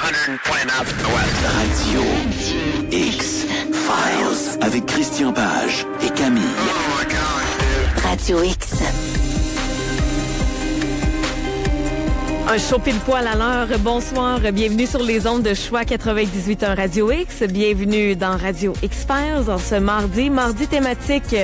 120 knots to the west. Radio X-Files avec Christian Page et Camille. Oh my gosh, dude. Radio X. Un show pile poil à l'heure. Bonsoir, bienvenue sur les ondes de Choix 98.1 Radio X. Bienvenue dans Radio X-Files en ce mardi thématique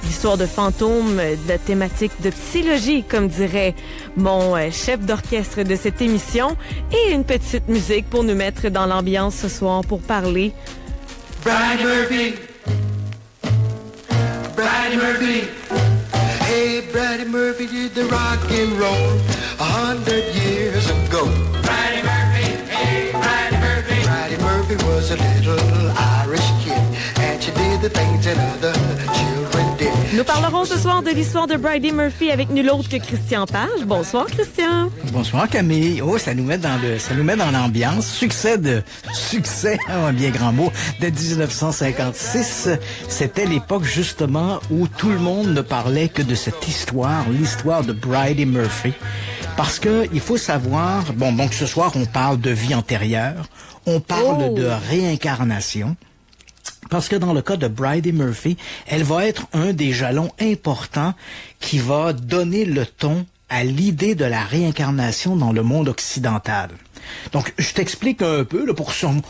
d'histoire de fantômes, de thématique de psychologie, comme dirait mon chef d'orchestre de cette émission, et une petite musique pour nous mettre dans l'ambiance ce soir pour parler. Brady Murphy, Brady Murphy. Hey, Brady Murphy did the rock and roll 100 years ago. Brady Murphy, hey, Brady Murphy. Brady Murphy was a little Irish kid, and she did the things that other children did. Nous parlerons ce soir de l'histoire de Brady Murphy avec nul autre que Christian Page. Bonsoir, Christian. Bonsoir, Camille. Oh, ça nous met dans l'ambiance. Succès, un bien grand mot, de 1956. C'était l'époque, justement, où tout le monde ne parlait que de cette histoire, l'histoire de Brady Murphy. Parce que, il faut savoir, donc ce soir, on parle de vie antérieure. On parle de réincarnation. Parce que dans le cas de Brady Murphy, elle va être un des jalons importants qui va donner le ton à l'idée de la réincarnation dans le monde occidental. Donc, je t'explique un peu, là,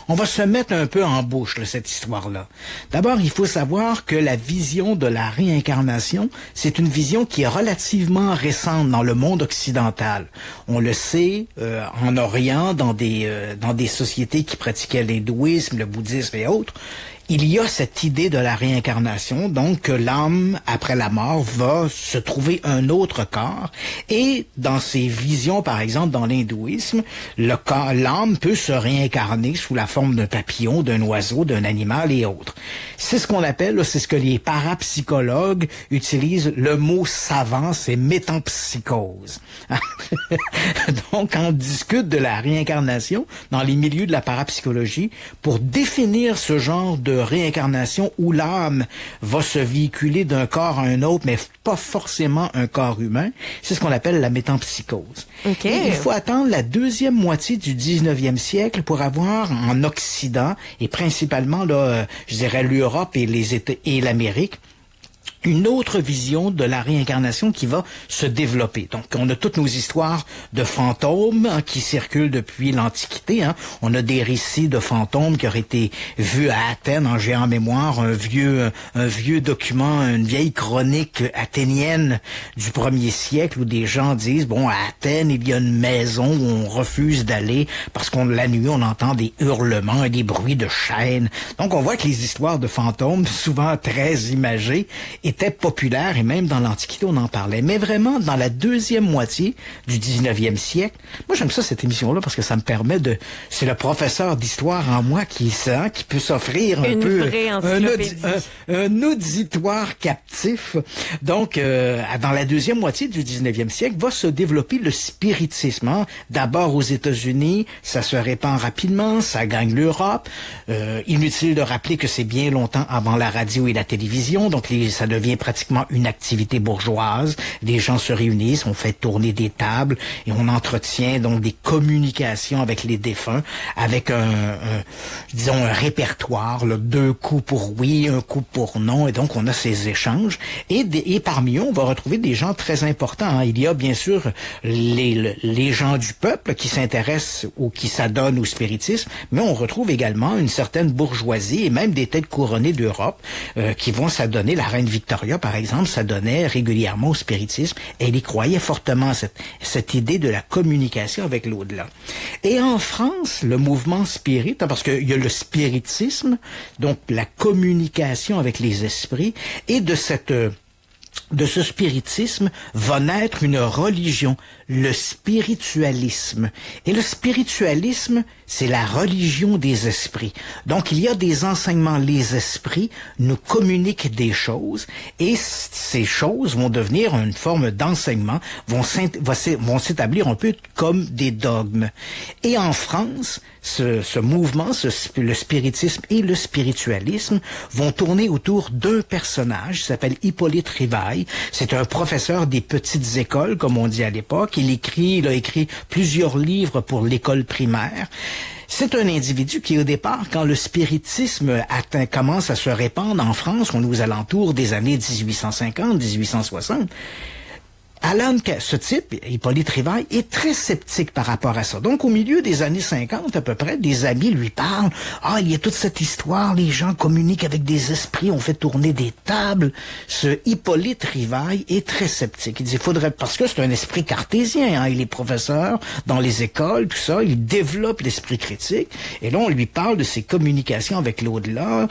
on va se mettre un peu en bouche, là, cette histoire-là. D'abord, il faut savoir que la vision de la réincarnation, c'est une vision qui est relativement récente dans le monde occidental. On le sait, en Orient, dans des sociétés qui pratiquaient l'hindouisme, le bouddhisme et autres, il y a cette idée de la réincarnation, donc que l'âme, après la mort, va se trouver un autre corps. Et dans ces visions, par exemple, dans l'hindouisme, l'âme peut se réincarner sous la forme d'un papillon, d'un oiseau, d'un animal et autres. C'est ce qu'on appelle, c'est ce que les parapsychologues utilisent, le mot savant, c'est métampsychose. Donc, on discute de la réincarnation dans les milieux de la parapsychologie pour définir ce genre de réincarnation où l'âme va se véhiculer d'un corps à un autre, mais pas forcément un corps humain. C'est ce qu'on appelle la métampsychose. Okay. Et il faut attendre la deuxième moitié du 19e siècle pour avoir en Occident, et principalement, là, je dirais l'Europe et l'Amérique, une autre vision de la réincarnation qui va se développer. Donc, on a toutes nos histoires de fantômes qui circulent depuis l'Antiquité. On a des récits de fantômes qui auraient été vus à Athènes, j'ai en mémoire un vieux document, une vieille chronique athénienne du 1er siècle où des gens disent, à Athènes, il y a une maison où on refuse d'aller parce la nuit, on entend des hurlements et des bruits de chaînes. Donc, on voit que les histoires de fantômes, souvent très imagées, était populaire et même dans l'Antiquité, on en parlait. Mais vraiment, dans la deuxième moitié du 19e siècle, moi j'aime ça cette émission-là parce que ça me permet c'est le professeur d'histoire en moi qui peut s'offrir un auditoire captif. Donc, dans la deuxième moitié du 19e siècle, va se développer le spiritisme. D'abord aux États-Unis, ça se répand rapidement, ça gagne l'Europe. Inutile de rappeler que c'est bien longtemps avant la radio et la télévision, donc ça devient pratiquement une activité bourgeoise. Les gens se réunissent, on fait tourner des tables et on entretient donc des communications avec les défunts, avec un répertoire, là, 2 coups pour oui, 1 coup pour non, et donc on a ces échanges. Et parmi eux, on va retrouver des gens très importants. Il y a bien sûr les gens du peuple qui s'intéressent ou qui s'adonnent au spiritisme, mais on retrouve également une certaine bourgeoisie et même des têtes couronnées d'Europe qui vont s'adonner. La reine Victoria, par exemple, s'adonnait régulièrement au spiritisme et elle y croyait fortement, cette idée de la communication avec l'au-delà. Et en France, le mouvement spirit, parce qu'il y a le spiritisme, donc la communication avec les esprits, et de ce spiritisme va naître une religion, le spiritualisme. Et le spiritualisme, c'est la religion des esprits. Donc, il y a des enseignements. Les esprits nous communiquent des choses et ces choses vont devenir une forme d'enseignement, vont s'établir un peu comme des dogmes. Et en France, ce mouvement, le spiritisme et le spiritualisme vont tourner autour d'un personnage qui s'appelle Hippolyte Rivail, Rivail. C'est un professeur des petites écoles, comme on dit à l'époque. Il a écrit plusieurs livres pour l'école primaire. C'est un individu qui, au départ, quand le spiritisme commence à se répandre en France, on est aux alentours des années 1850, 1860, ce type, Hippolyte Rivail, est très sceptique par rapport à ça. Donc, au milieu des années 50, à peu près, des amis lui parlent. Ah, il y a toute cette histoire, les gens communiquent avec des esprits, on fait tourner des tables. Ce Hippolyte Rivail est très sceptique. Il dit, parce que c'est un esprit cartésien, hein, il est professeur dans les écoles, tout ça, il développe l'esprit critique. Et là, on lui parle de ses communications avec l'au-delà.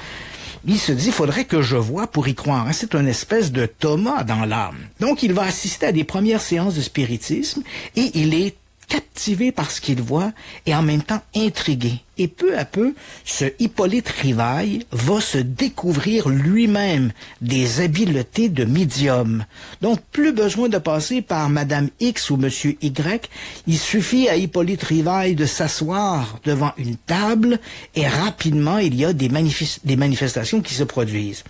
Il se dit, faudrait que je voie pour y croire. Hein. C'est une espèce de Thomas dans l'âme. Donc, il va assister à des premières séances de spiritisme et il est captivé par ce qu'il voit et en même temps intrigué. Et peu à peu, ce Hippolyte Rivail va se découvrir lui-même des habiletés de médium. Donc, plus besoin de passer par Madame X ou Monsieur Y. Il suffit à Hippolyte Rivail de s'asseoir devant une table et rapidement, il y a des manifestations qui se produisent.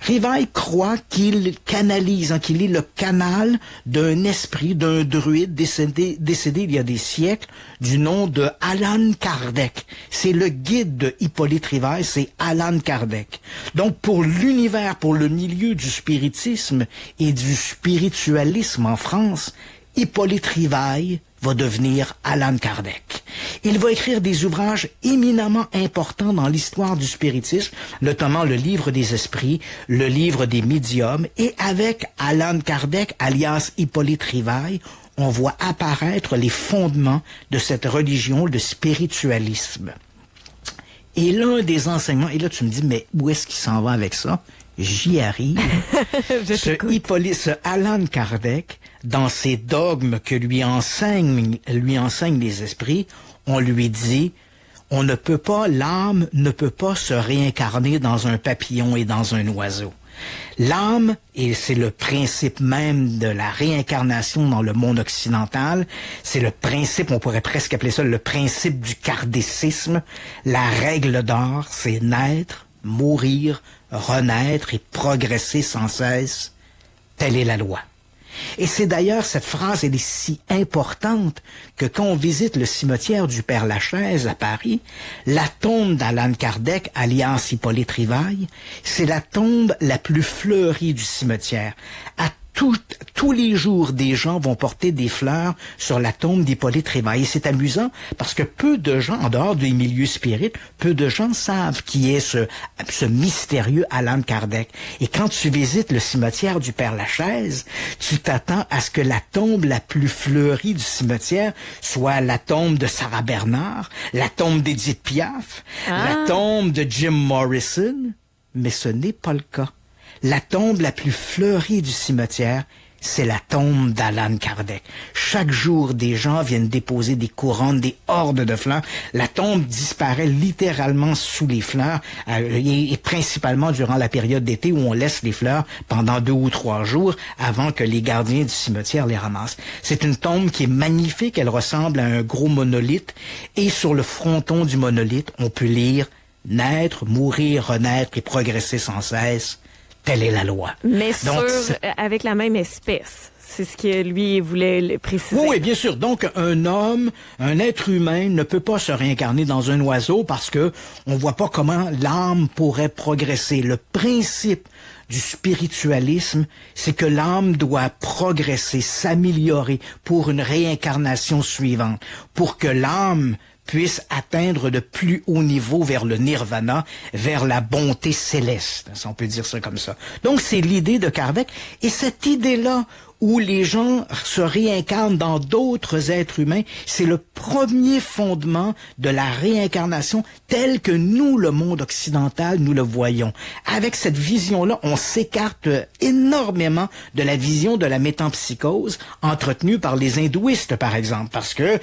Rivail croit qu'il canalise, hein, qu'il est le canal d'un esprit, d'un druide décédé il y a des siècles, du nom de Allan Kardec. C'est le guide de Hippolyte Rivail, c'est Allan Kardec. Donc, pour l'univers, pour le milieu du spiritisme et du spiritualisme en France, Hippolyte Rivail va devenir Allan Kardec. Il va écrire des ouvrages éminemment importants dans l'histoire du spiritisme, notamment le livre des esprits, le livre des médiums, et avec Allan Kardec, alias Hippolyte Rivail, on voit apparaître les fondements de cette religion, le spiritualisme. Et l'un des enseignements, et là tu me dis, mais où est-ce qu'il s'en va avec ça? J'y arrive. ce Allan Kardec, dans ses dogmes que lui enseignent les esprits, on lui dit, l'âme ne peut pas se réincarner dans un papillon et dans un oiseau. L'âme, et c'est le principe même de la réincarnation dans le monde occidental, c'est le principe, on pourrait presque appeler ça le principe du kardécisme. La règle d'or, c'est naître, mourir, renaître et progresser sans cesse. Telle est la loi. Et c'est d'ailleurs, cette phrase, elle est si importante que quand on visite le cimetière du Père-Lachaise à Paris, la tombe d'Allan Kardec, alias Hippolyte Rivail, c'est la tombe la plus fleurie du cimetière. À tous les jours, des gens vont porter des fleurs sur la tombe d'Hippolyte Rivail. Et c'est amusant parce que peu de gens, en dehors des milieux spirites, peu de gens savent qui est ce mystérieux Allan Kardec. Et quand tu visites le cimetière du Père-Lachaise, tu t'attends à ce que la tombe la plus fleurie du cimetière soit la tombe de Sarah Bernard, la tombe d'Edith Piaf, la tombe de Jim Morrison, mais ce n'est pas le cas. La tombe la plus fleurie du cimetière, c'est la tombe d'Allan Kardec. Chaque jour, des gens viennent déposer des couronnes, des hordes de fleurs. La tombe disparaît littéralement sous les fleurs, et principalement durant la période d'été où on laisse les fleurs pendant 2 ou 3 jours avant que les gardiens du cimetière les ramassent. C'est une tombe qui est magnifique, elle ressemble à un gros monolithe, et sur le fronton du monolithe, on peut lire « Naître, mourir, renaître et progresser sans cesse ». Telle est la loi. Mais donc, avec la même espèce. C'est ce que lui voulait préciser. Oui, bien sûr. Donc, un être humain ne peut pas se réincarner dans un oiseau parce que on voit pas comment l'âme pourrait progresser. Le principe du spiritualisme, c'est que l'âme doit progresser, s'améliorer pour une réincarnation suivante, pour que l'âme puisse atteindre de plus haut niveau vers le nirvana, vers la bonté céleste, si on peut dire ça comme ça. Donc, c'est l'idée de Kardec. Et cette idée-là, où les gens se réincarnent dans d'autres êtres humains, c'est le premier fondement de la réincarnation tel que nous, le monde occidental, nous le voyons. Avec cette vision-là, on s'écarte énormément de la vision de la métempsychose entretenue par les hindouistes, par exemple, parce que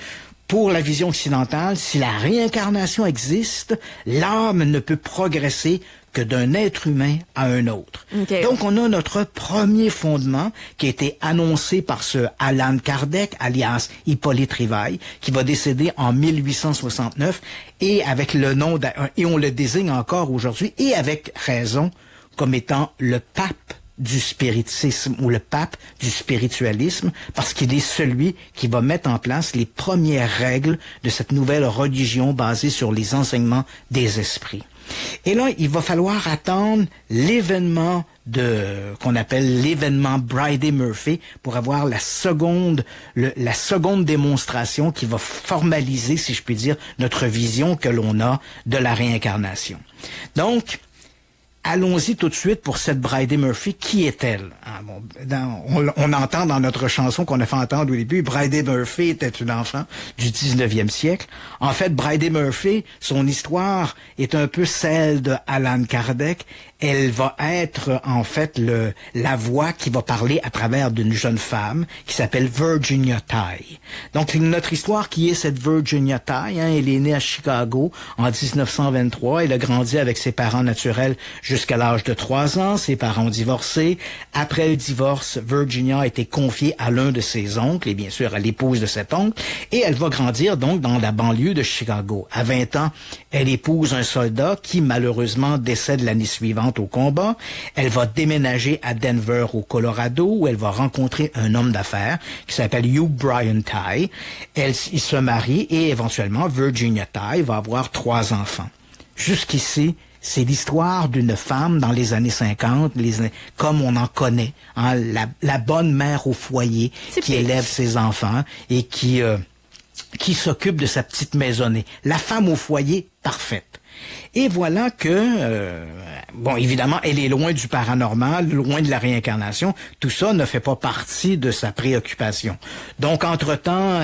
pour la vision occidentale, si la réincarnation existe, l'âme ne peut progresser que d'un être humain à un autre. Okay. Donc, on a notre premier fondement qui a été annoncé par ce Allan Kardec, alias Hippolyte Rivail, qui va décéder en 1869, et avec le nom, et on le désigne encore aujourd'hui, et avec raison, comme étant le pape du spiritisme ou le pape du spiritualisme parce qu'il est celui qui va mettre en place les premières règles de cette nouvelle religion basée sur les enseignements des esprits. Et là, il va falloir attendre l'événement qu'on appelle l'événement Bridey Murphy pour avoir la seconde démonstration qui va formaliser, si je puis dire, notre vision que l'on a de la réincarnation. Donc, allons-y tout de suite pour cette Bridey Murphy. Qui est-elle? On entend dans notre chanson qu'on a fait entendre au début, Bridey Murphy était une enfant du 19e siècle. En fait, Bridey Murphy, son histoire est un peu celle de Allan Kardec. Elle va être en fait la voix qui va parler à travers d'une jeune femme qui s'appelle Virginia Tighe. Donc notre histoire qui est cette Virginia Tighe, elle est née à Chicago en 1923. Elle a grandi avec ses parents naturels jusqu'à l'âge de 3 ans. Ses parents ont divorcé. Après le divorce, Virginia a été confiée à l'un de ses oncles et bien sûr à l'épouse de cet oncle. Et elle va grandir donc dans la banlieue de Chicago. À 20 ans, elle épouse un soldat qui malheureusement décède l'année suivante au combat. Elle va déménager à Denver au Colorado où elle va rencontrer un homme d'affaires qui s'appelle Hugh Bryan Tighe. Ils se marient et éventuellement Virginia Tighe va avoir 3 enfants. Jusqu'ici, c'est l'histoire d'une femme dans les années 50, comme on en connaît, hein, la bonne mère au foyer qui élève ses enfants et qui s'occupe de sa petite maisonnée. La femme au foyer parfaite. Et voilà que, bon, évidemment, elle est loin du paranormal, loin de la réincarnation. Tout ça ne fait pas partie de sa préoccupation. Donc, entre-temps,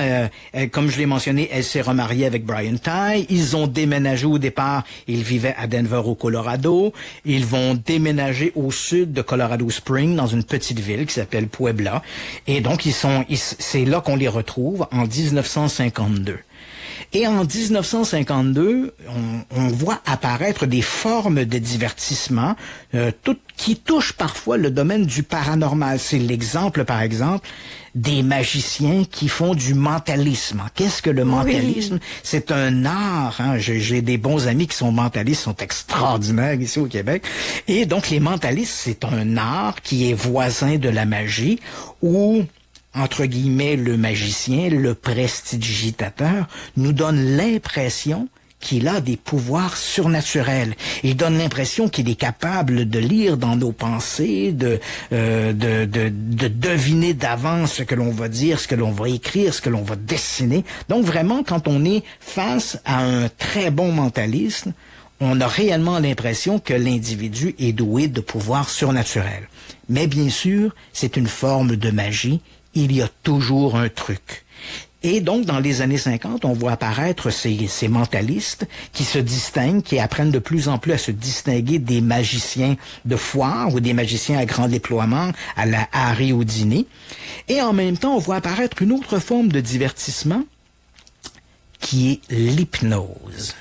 comme je l'ai mentionné, elle s'est remariée avec Bryan Tighe. Ils ont déménagé au départ. Ils vivaient à Denver, au Colorado. Ils vont déménager au sud de Colorado Springs, dans une petite ville qui s'appelle Puebla. Et donc, c'est là qu'on les retrouve en 1952. Et en 1952, on voit apparaître des formes de divertissement qui touchent parfois le domaine du paranormal. C'est l'exemple, par exemple, des magiciens qui font du mentalisme. Qu'est-ce que le mentalisme? Oui. C'est un art. Hein? J'ai des bons amis qui sont mentalistes, sont extraordinaires ici au Québec. Et donc, les mentalistes, c'est un art qui est voisin de la magie où entre guillemets, le magicien, le prestidigitateur, nous donne l'impression qu'il a des pouvoirs surnaturels. Il donne l'impression qu'il est capable de lire dans nos pensées, de deviner d'avance ce que l'on va dire, ce que l'on va écrire, ce que l'on va dessiner. Donc vraiment, quand on est face à un très bon mentaliste, on a réellement l'impression que l'individu est doué de pouvoirs surnaturels. Mais bien sûr, c'est une forme de magie. Il y a toujours un truc. Et donc, dans les années 50, on voit apparaître ces mentalistes qui se distinguent, qui apprennent de plus en plus à se distinguer des magiciens de foire ou des magiciens à grand déploiement, à la Harry Houdini. Et en même temps, on voit apparaître une autre forme de divertissement qui est l'hypnose.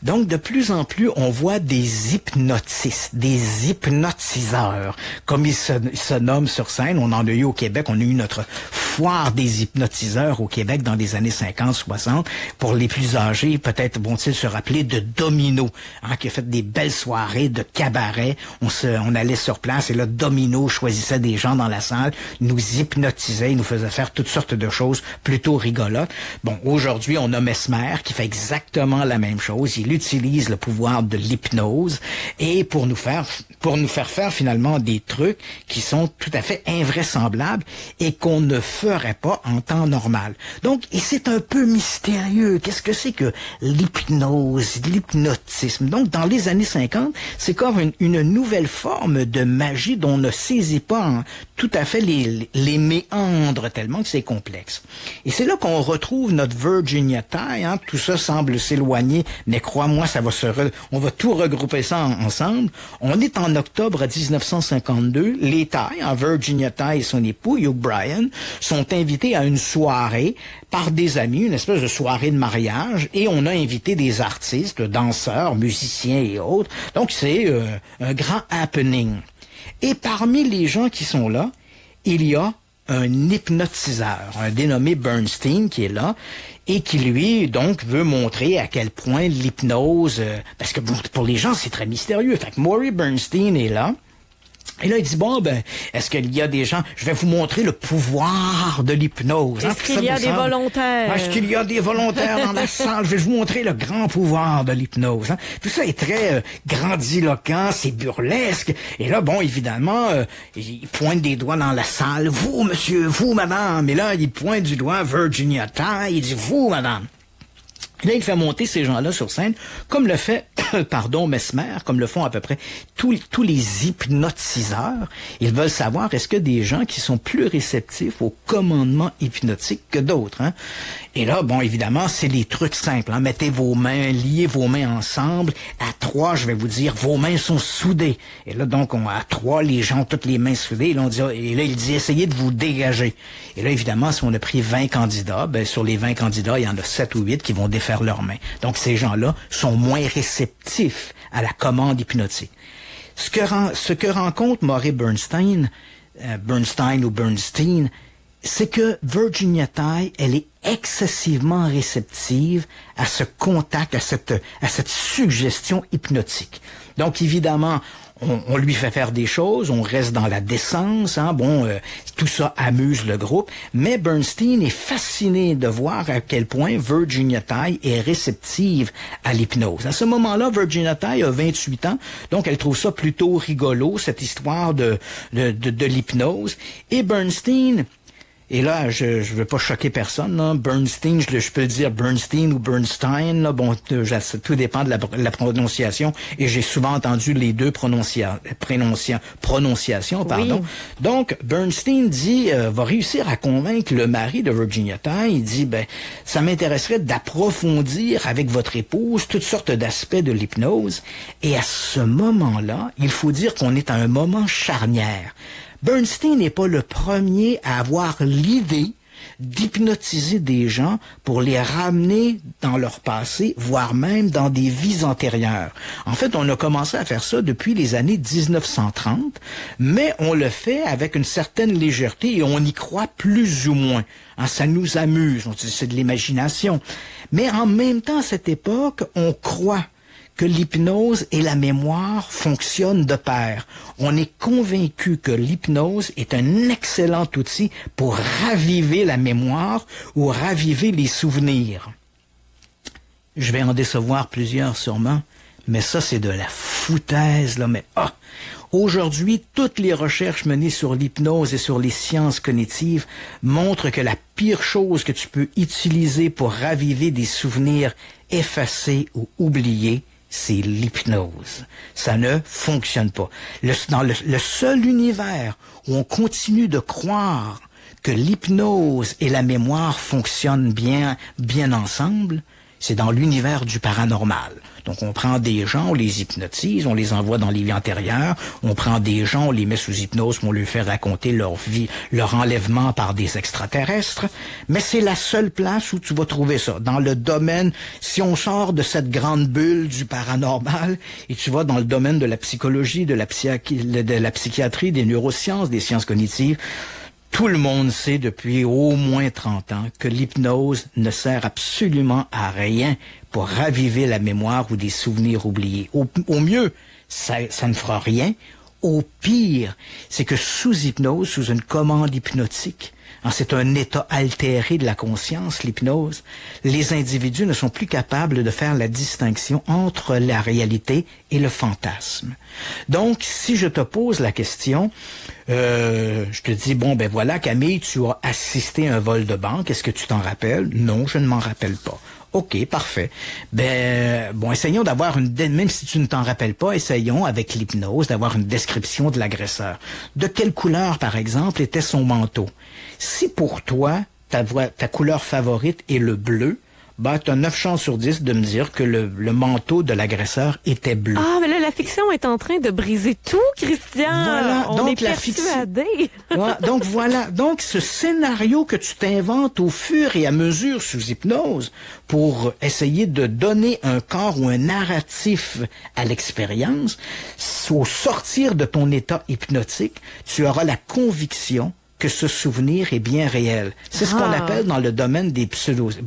Donc, de plus en plus, on voit des hypnotistes, des hypnotiseurs, comme ils se nomment sur scène. On en a eu au Québec, on a eu notre foire des hypnotiseurs au Québec dans les années 50-60. Pour les plus âgés, peut-être vont-ils se rappeler de Domino, hein, qui a fait des belles soirées de cabaret. On allait sur place et là, Domino choisissait des gens dans la salle, nous hypnotisait, il nous faisait faire toutes sortes de choses plutôt rigolotes. Bon, aujourd'hui, on a Mesmer qui fait exactement la même chose. Il utilise le pouvoir de l'hypnose et pour nous faire faire finalement des trucs qui sont tout à fait invraisemblables et qu'on ne ferait pas en temps normal. Donc, et c'est un peu mystérieux. Qu'est-ce que c'est que l'hypnose, l'hypnotisme? Donc, dans les années 50, c'est comme une nouvelle forme de magie dont on ne saisit pas tout à fait les méandres tellement que c'est complexe. Et c'est là qu'on retrouve notre Virginia Tighe. Hein. Tout ça semble s'éloigner, mais crois-moi, on va tout regrouper ça ensemble. On est en octobre 1952. Les Tighe, Virginia Tighe et son époux, Hugh Bryan, sont invités à une soirée par des amis, une espèce de soirée de mariage, et on a invité des artistes, danseurs, musiciens et autres. Donc, c'est un grand happening. Et parmi les gens qui sont là, il y a un hypnotiseur, un dénommé Bernstein qui est là, et qui, lui, donc, veut montrer à quel point l'hypnose... parce que pour les gens, c'est très mystérieux. Fait que Maury Bernstein est là, Et là, il dit, bon, ben, est-ce qu'il y a des gens... Je vais vous montrer le pouvoir de l'hypnose. Est-ce qu'il y a des volontaires? Est-ce qu'il y a des volontaires dans la salle? Je vais vous montrer le grand pouvoir de l'hypnose. Hein? Tout ça est très grandiloquent, c'est burlesque. Et là, bon, évidemment, il pointe des doigts dans la salle. Vous, monsieur, vous, madame. Et là, il pointe du doigt Virginia Tighe. Il dit, vous, madame. Et là, il fait monter ces gens-là sur scène, comme le fait, Mesmer, comme le font à peu près tous les hypnotiseurs. Ils veulent savoir, est-ce que des gens qui sont plus réceptifs au commandement hypnotique que d'autres, hein? Et là, bon, évidemment, c'est les trucs simples, hein? Mettez vos mains, liez vos mains ensemble. À 3, je vais vous dire, vos mains sont soudées. Et là, donc, à 3, les gens ont toutes les mains soudées. Et là, il dit, essayez de vous dégager. Et là, évidemment, si on a pris 20 candidats, ben, sur les 20 candidats, il y en a 7 ou 8 qui vont défaire leurs mains. Donc, ces gens-là sont moins réceptifs à la commande hypnotique. Ce que rencontre Maury Bernstein, c'est que Virginia Tighe, elle est excessivement réceptive à ce contact, à cette suggestion hypnotique. Donc, évidemment, on lui fait faire des choses, on reste dans la décence, hein, tout ça amuse le groupe, mais Bernstein est fasciné de voir à quel point Virginia Tighe est réceptive à l'hypnose. À ce moment-là, Virginia Tighe a 28 ans, donc elle trouve ça plutôt rigolo, cette histoire de l'hypnose, et Bernstein... Et là, je veux pas choquer personne, là. Bernstein, je peux le dire Bernstein ou Bernstein, là. Bon, tout dépend de la prononciation. Et j'ai souvent entendu les deux prononciations, pardon. Oui. Donc, Bernstein dit, va réussir à convaincre le mari de Virginia Tighe. Il dit, ça m'intéresserait d'approfondir avec votre épouse toutes sortes d'aspects de l'hypnose. Et à ce moment-là, il faut dire qu'on est à un moment charnière. Bernstein n'est pas le premier à avoir l'idée d'hypnotiser des gens pour les ramener dans leur passé, voire même dans des vies antérieures. En fait, on a commencé à faire ça depuis les années 1930, mais on le fait avec une certaine légèreté et on y croit plus ou moins. Hein, ça nous amuse, on dit c'est de l'imagination. Mais en même temps, à cette époque, on croit que l'hypnose et la mémoire fonctionnent de pair. On est convaincu que l'hypnose est un excellent outil pour raviver la mémoire ou raviver les souvenirs. Je vais en décevoir plusieurs sûrement, mais ça c'est de la foutaise, là, mais aujourd'hui, toutes les recherches menées sur l'hypnose et sur les sciences cognitives montrent que la pire chose que tu peux utiliser pour raviver des souvenirs effacés ou oubliés, c'est l'hypnose. Ça ne fonctionne pas. Dans le seul univers où on continue de croire que l'hypnose et la mémoire fonctionnent bien ensemble, c'est dans l'univers du paranormal. Donc, on prend des gens, on les hypnotise, on les envoie dans les vies antérieures, on prend des gens, on les met sous hypnose, on leur fait raconter leur vie, leur enlèvement par des extraterrestres. Mais c'est la seule place où tu vas trouver ça. Dans le domaine, si on sort de cette grande bulle du paranormal, et tu vas dans le domaine de la psychologie, de la psychiatrie, des neurosciences, des sciences cognitives, tout le monde sait depuis au moins 30 ans que l'hypnose ne sert absolument à rien pour raviver la mémoire ou des souvenirs oubliés. Au mieux, ça ne fera rien. Au pire, c'est que sous hypnose, sous une commande hypnotique, c'est un état altéré de la conscience, l'hypnose, les individus ne sont plus capables de faire la distinction entre la réalité et le fantasme. Donc, si je te pose la question, je te dis, voilà, Camille, tu as assisté à un vol de banque, est-ce que tu t'en rappelles? Non, je ne m'en rappelle pas. OK, parfait. Essayons d'avoir même si tu ne t'en rappelles pas, essayons avec l'hypnose d'avoir une description de l'agresseur. De quelle couleur, par exemple, était son manteau? Si pour toi, ta couleur favorite est le bleu, tu as 9 chances sur 10 de me dire que le manteau de l'agresseur était bleu. Ah, mais là, la fiction est en train de briser tout, Christian. Voilà, on est persuadé. Donc voilà, donc ce scénario que tu t'inventes au fur et à mesure sous hypnose pour essayer de donner un corps ou un narratif à l'expérience, au sortir de ton état hypnotique, tu auras la conviction que ce souvenir est bien réel. C'est ce qu'on appelle dans le domaine des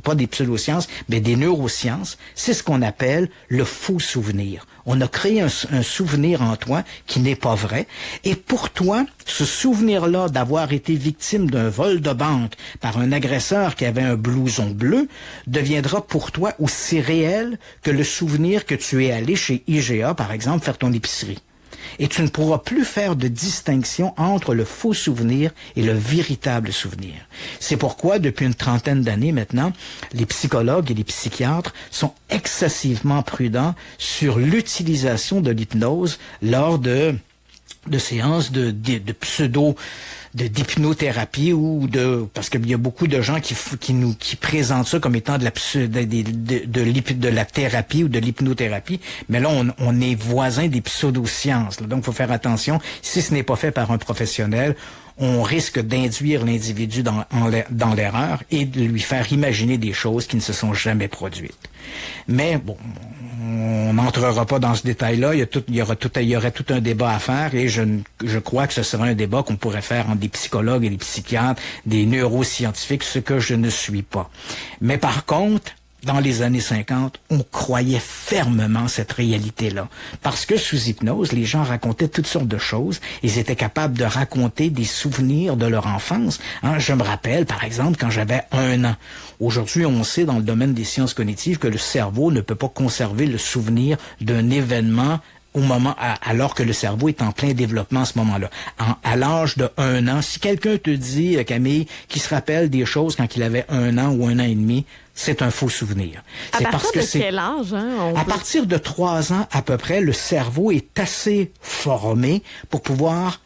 pas des pseudosciences, mais des neurosciences, c'est ce qu'on appelle le faux souvenir. On a créé un souvenir en toi qui n'est pas vrai. Et pour toi, ce souvenir-là d'avoir été victime d'un vol de banque par un agresseur qui avait un blouson bleu deviendra pour toi aussi réel que le souvenir que tu es allé chez IGA, par exemple, faire ton épicerie. Et tu ne pourras plus faire de distinction entre le faux souvenir et le véritable souvenir. C'est pourquoi, depuis une trentaine d'années maintenant, les psychologues et les psychiatres sont excessivement prudents sur l'utilisation de l'hypnose lors de séances d'hypnothérapie ou parce qu'il y a beaucoup de gens qui présentent ça comme étant de la thérapie ou de l'hypnothérapie, mais là on est voisin des pseudosciences, là. Donc il faut faire attention, si ce n'est pas fait par un professionnel, on risque d'induire l'individu dans l'erreur et de lui faire imaginer des choses qui ne se sont jamais produites. Mais bon, on n'entrera pas dans ce détail-là. Il y aurait tout un débat à faire et je crois que ce sera un débat qu'on pourrait faire entre des psychologues et des psychiatres, des neuroscientifiques, ce que je ne suis pas. Mais par contre, dans les années 50, on croyait fermement cette réalité-là. Parce que sous hypnose, les gens racontaient toutes sortes de choses. Ils étaient capables de raconter des souvenirs de leur enfance. Je me rappelle, par exemple, quand j'avais 1 an. Aujourd'hui, on sait dans le domaine des sciences cognitives que le cerveau ne peut pas conserver le souvenir d'un événement alors que le cerveau est en plein développement à ce moment-là. À l'âge de 1 an, si quelqu'un te dit, Camille, qu'il se rappelle des choses quand il avait 1 an ou 1 an et demi, c'est un faux souvenir. À partir de quel âge? À partir de 3 ans, à peu près, le cerveau est assez formé pour pouvoir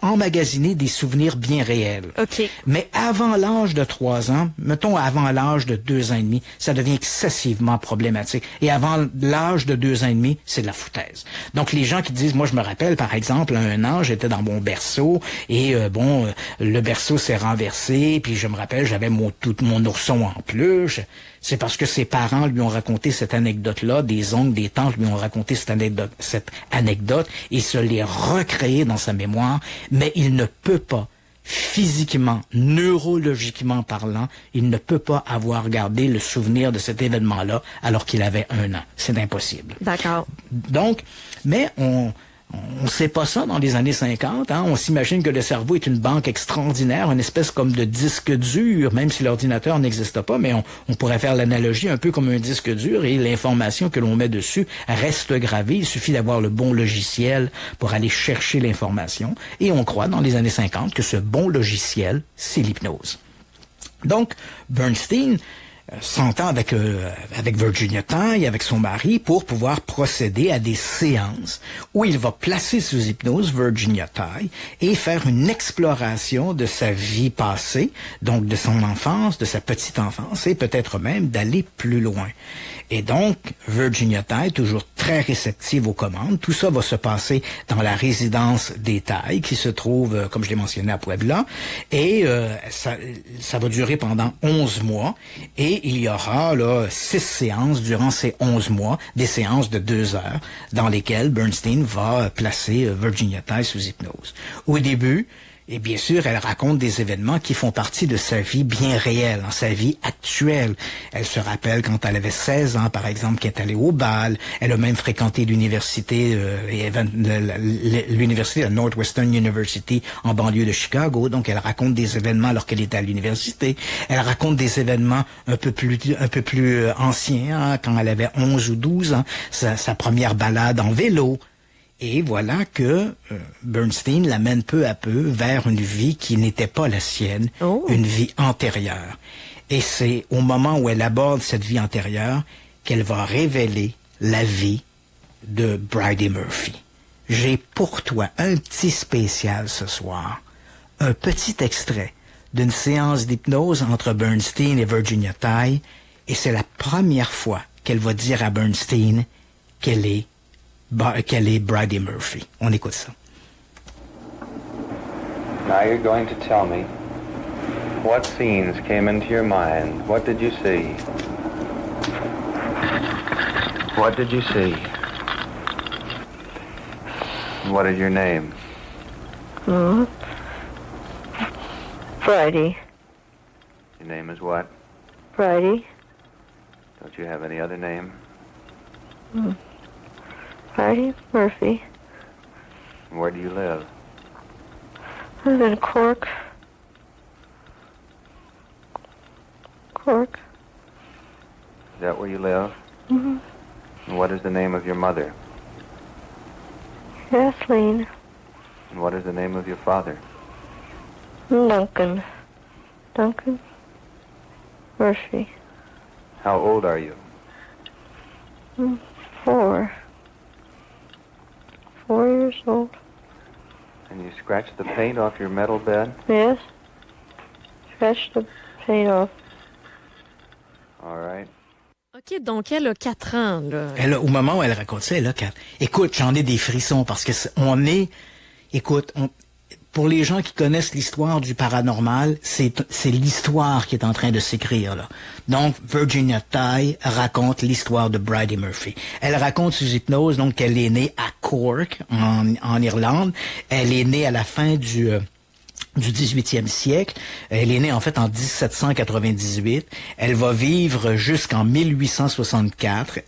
emmagasiner des souvenirs bien réels. Okay. Mais avant l'âge de 3 ans, mettons avant l'âge de 2 ans et demi, ça devient excessivement problématique. Et avant l'âge de 2 ans et demi, c'est de la foutaise. Donc les gens qui disent, moi je me rappelle par exemple, à 1 an, j'étais dans mon berceau et le berceau s'est renversé, puis je me rappelle, j'avais mon ourson en peluche. C'est parce que ses parents lui ont raconté cette anecdote-là, des oncles, des tantes lui ont raconté cette anecdote et se l'est recréée dans sa mémoire, mais il ne peut pas, physiquement, neurologiquement parlant, il ne peut pas avoir gardé le souvenir de cet événement-là alors qu'il avait 1 an. C'est impossible. D'accord. Donc, mais on sait pas ça dans les années 50. On s'imagine que le cerveau est une banque extraordinaire, une espèce comme de disque dur, même si l'ordinateur n'existe pas, mais on pourrait faire l'analogie un peu comme un disque dur et l'information que l'on met dessus reste gravée. Il suffit d'avoir le bon logiciel pour aller chercher l'information. Et on croit dans les années 50 que ce bon logiciel, c'est l'hypnose. Donc, Bernstein s'entend avec Virginia Tighe, avec son mari, pour pouvoir procéder à des séances où il va placer sous hypnose Virginia Tighe et faire une exploration de sa vie passée, donc de son enfance, de sa petite enfance, et peut-être même d'aller plus loin. Et donc, Virginia Tighe, toujours très réceptive aux commandes, tout ça va se passer dans la résidence des Tighe, qui se trouve, comme je l'ai mentionné, à Puebla, et ça va durer pendant 11 mois, et il y aura 6 séances durant ces 11 mois, des séances de 2 heures, dans lesquelles Bernstein va placer Virginia Tighe sous hypnose. Au début, et bien sûr, elle raconte des événements qui font partie de sa vie bien réelle, dans sa vie actuelle. Elle se rappelle quand elle avait 16 ans, par exemple, qu'elle est allée au bal. Elle a même fréquenté l'université, la Northwestern University en banlieue de Chicago. Donc, elle raconte des événements alors qu'elle était à l'université. Elle raconte des événements un peu plus anciens, quand elle avait 11 ou 12 ans, sa première balade en vélo. Et voilà que Bernstein l'amène peu à peu vers une vie qui n'était pas la sienne, une vie antérieure. Et c'est au moment où elle aborde cette vie antérieure qu'elle va révéler la vie de Bridey Murphy. J'ai pour toi un petit spécial ce soir, un petit extrait d'une séance d'hypnose entre Bernstein et Virginia Tighe, et c'est la première fois qu'elle va dire à Bernstein qu'elle est Bridey Murphy. On écoute ça. Now you're going to tell me what scenes came into your mind. What did you see? What did you see? What is your name? Friday. Your name is what? Friday. Don't you have any other name? Friday Murphy. And where do you live? I live in Cork. Cork. Is that where you live? Mm-hmm. And what is the name of your mother? Kathleen. And what is the name of your father? Duncan. Duncan Murphy. How old are you? 4. 4 years old. And you scratched the paint off your metal bed? Yes. Scratch the paint off. All right. OK, donc elle a 4 ans, là. Elle a, au moment où elle raconte ça, elle a 4. Écoute, j'en ai des frissons parce que pour les gens qui connaissent l'histoire du paranormal, c'est l'histoire qui est en train de s'écrire, là. Donc, Virginia Tighe raconte l'histoire de Bridey Murphy. Elle raconte sous hypnose, donc, qu'elle est née à Cork, en Irlande. Elle est née à la fin du 18e siècle. Elle est née en fait en 1798. Elle va vivre jusqu'en 1864.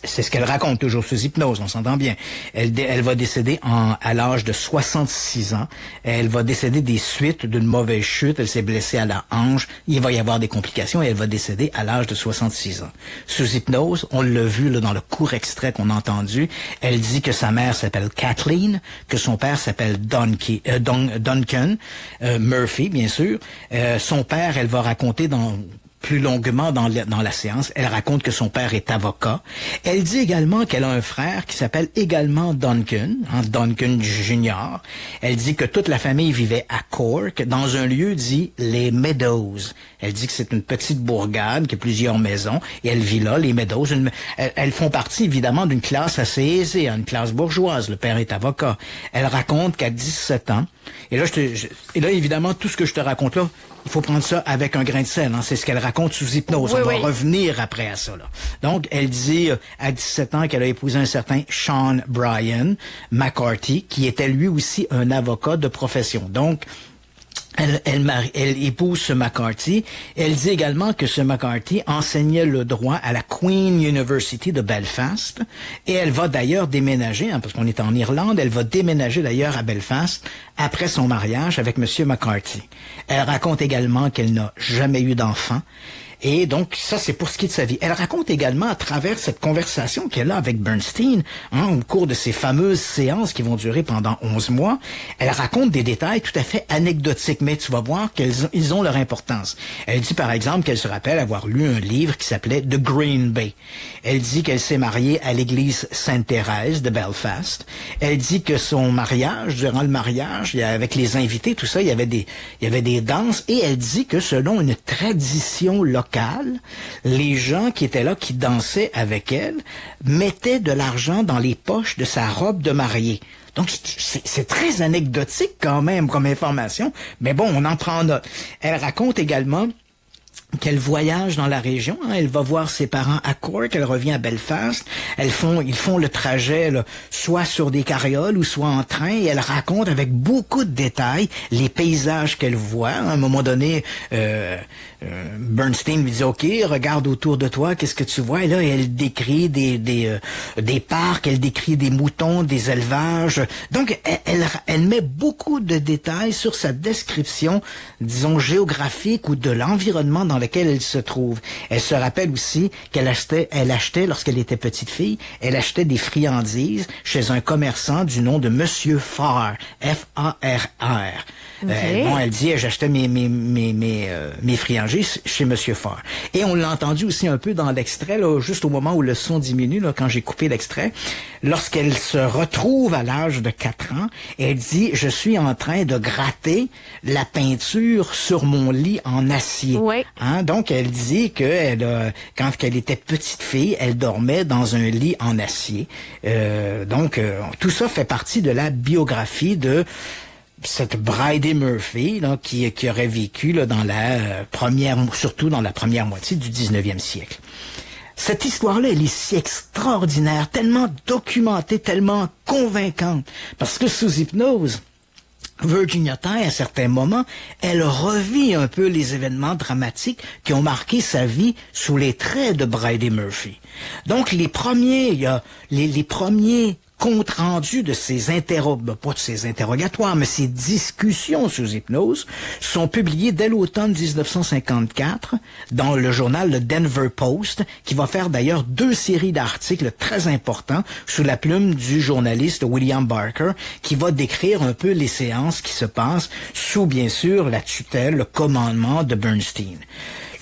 C'est ce qu'elle raconte toujours sous hypnose, on s'entend bien. Elle va décéder à l'âge de 66 ans. Elle va décéder des suites d'une mauvaise chute. Elle s'est blessée à la hanche. Il va y avoir des complications et elle va décéder à l'âge de 66 ans. Sous hypnose, on l'a vu là, dans le court extrait qu'on a entendu. Elle dit que sa mère s'appelle Kathleen, que son père s'appelle Duncan Murphy, bien sûr. Son père, elle va raconter plus longuement dans la séance, elle raconte que son père est avocat. Elle dit également qu'elle a un frère qui s'appelle également Duncan, Duncan Junior. Elle dit que toute la famille vivait à Cork, dans un lieu dit les Meadows. Elle dit que c'est une petite bourgade qui a plusieurs maisons, et elle vit là, les Meadows. Elles font partie évidemment d'une classe assez aisée, une classe bourgeoise. Le père est avocat. Elle raconte qu'à 17 ans, et là évidemment tout ce que je te raconte là, il faut prendre ça avec un grain de sel. C'est ce qu'elle raconte sous hypnose. Oui, On va revenir après à ça. Là. Donc, elle dit à 17 ans qu'elle a épousé un certain Sean Bryan McCarthy, qui était lui aussi un avocat de profession. Donc, elle épouse ce McCarthy. Elle dit également que ce McCarthy enseignait le droit à la Queen University de Belfast. Et elle va d'ailleurs déménager, parce qu'on est en Irlande, elle va déménager d'ailleurs à Belfast après son mariage avec Monsieur McCarthy. Elle raconte également qu'elle n'a jamais eu d'enfant. Et donc, ça, c'est pour ce qui est de sa vie. Elle raconte également, à travers cette conversation qu'elle a avec Bernstein, au cours de ces fameuses séances qui vont durer pendant 11 mois, elle raconte des détails tout à fait anecdotiques, mais tu vas voir qu'ils ont leur importance. Elle dit, par exemple, qu'elle se rappelle avoir lu un livre qui s'appelait The Green Bay. Elle dit qu'elle s'est mariée à l'église Sainte-Thérèse de Belfast. Elle dit que son mariage, durant le mariage, avec les invités, tout ça, il y avait des danses, et elle dit que selon une tradition locale, les gens qui étaient là, qui dansaient avec elle, mettaient de l'argent dans les poches de sa robe de mariée. Donc, c'est très anecdotique quand même comme information, mais bon, on en prend note. Elle raconte également qu'elle voyage dans la région, elle va voir ses parents à Cork, elle revient à Belfast, ils font le trajet là, soit sur des carrioles ou soit en train, et elle raconte avec beaucoup de détails les paysages qu'elle voit. À un moment donné, Bernstein lui dit, OK, regarde autour de toi, qu'est-ce que tu vois? Et là, elle décrit des parcs, elle décrit des moutons, des élevages. Donc, elle met beaucoup de détails sur sa description, disons, géographique ou de l'environnement dans lequel elle se trouve. Elle se rappelle aussi qu'elle achetait, lorsqu'elle était petite fille, elle achetait des friandises chez un commerçant du nom de Monsieur Farr, F-A-R-R. Okay. Elle dit, j'achetais mes friandises chez Monsieur Farr. Et on l'a entendu aussi un peu dans l'extrait, là, juste au moment où le son diminue, là, quand j'ai coupé l'extrait, lorsqu'elle se retrouve à l'âge de 4 ans, elle dit, je suis en train de gratter la peinture sur mon lit en acier. Oui. Donc, elle dit que quand elle était petite fille, elle dormait dans un lit en acier. Tout ça fait partie de la biographie de cette Bridey Murphy, là, qui aurait vécu là, surtout dans la première moitié du 19e siècle. Cette histoire-là, elle est si extraordinaire, tellement documentée, tellement convaincante, parce que sous hypnose, Virginia Tighe, à certains moments, elle revit un peu les événements dramatiques qui ont marqué sa vie sous les traits de Bridey Murphy. Donc, les premiers compte rendu de ces pas de ces interrogatoires, mais ces discussions sous hypnose sont publiés dès l'automne 1954 dans le journal le Denver Post, qui va faire d'ailleurs 2 séries d'articles très importants sous la plume du journaliste William Barker, qui va décrire un peu les séances qui se passent sous, bien sûr, la tutelle, le commandement de Bernstein.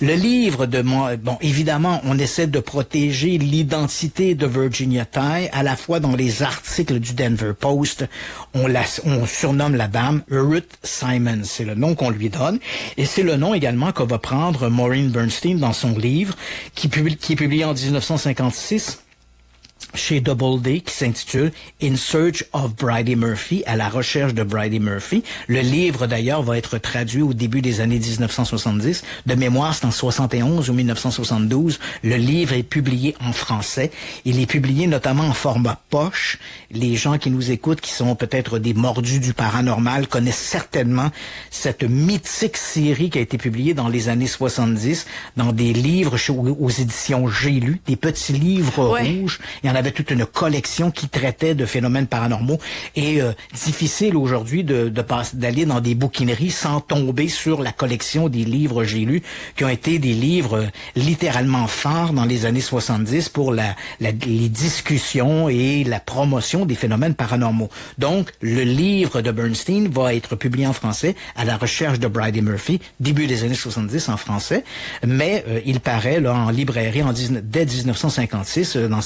Le livre de moi, bon, évidemment, on essaie de protéger l'identité de Virginia Tighe, à la fois dans les articles du Denver Post, on surnomme la dame Ruth Simons, c'est le nom qu'on lui donne, et c'est le nom également que va prendre Maureen Bernstein dans son livre, qui est publié en 1956, chez Doubleday, qui s'intitule In Search of Bridey Murphy, à la recherche de Bridey Murphy. Le livre, d'ailleurs, va être traduit au début des années 1970. De mémoire, c'est en 71 ou 1972. Le livre est publié en français. Il est publié notamment en format poche. Les gens qui nous écoutent, qui sont peut-être des mordus du paranormal, connaissent certainement cette mythique série qui a été publiée dans les années 70, dans des livres aux éditions J'ai lu, des petits livres rouges. Il y en avait toute une collection qui traitait de phénomènes paranormaux et difficile aujourd'hui d'aller dans des bouquineries sans tomber sur la collection des livres J'ai lu, qui ont été des livres littéralement phares dans les années 70 pour les discussions et la promotion des phénomènes paranormaux. Donc, le livre de Bernstein va être publié en français, À la recherche de Bridey Murphy, début des années 70 en français, mais il paraît là en librairie dès 1956 dans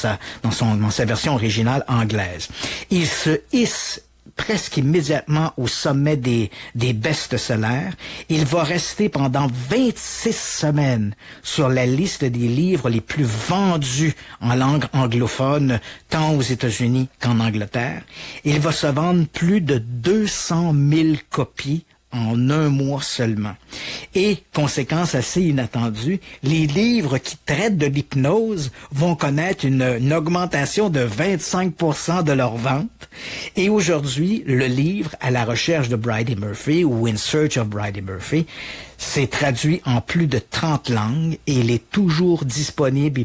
sa version originale anglaise. Il se hisse presque immédiatement au sommet des best-sellers. Il va rester pendant 26 semaines sur la liste des livres les plus vendus en langue anglophone, tant aux États-Unis qu'en Angleterre. Il va se vendre plus de 200 000 copies en un mois seulement. Et, conséquence assez inattendue, les livres qui traitent de l'hypnose vont connaître une augmentation de 25% de leur vente. Et aujourd'hui, le livre À la recherche de Bridey Murphy ou In Search of Bridey Murphy s'est traduit en plus de 30 langues et il est toujours disponible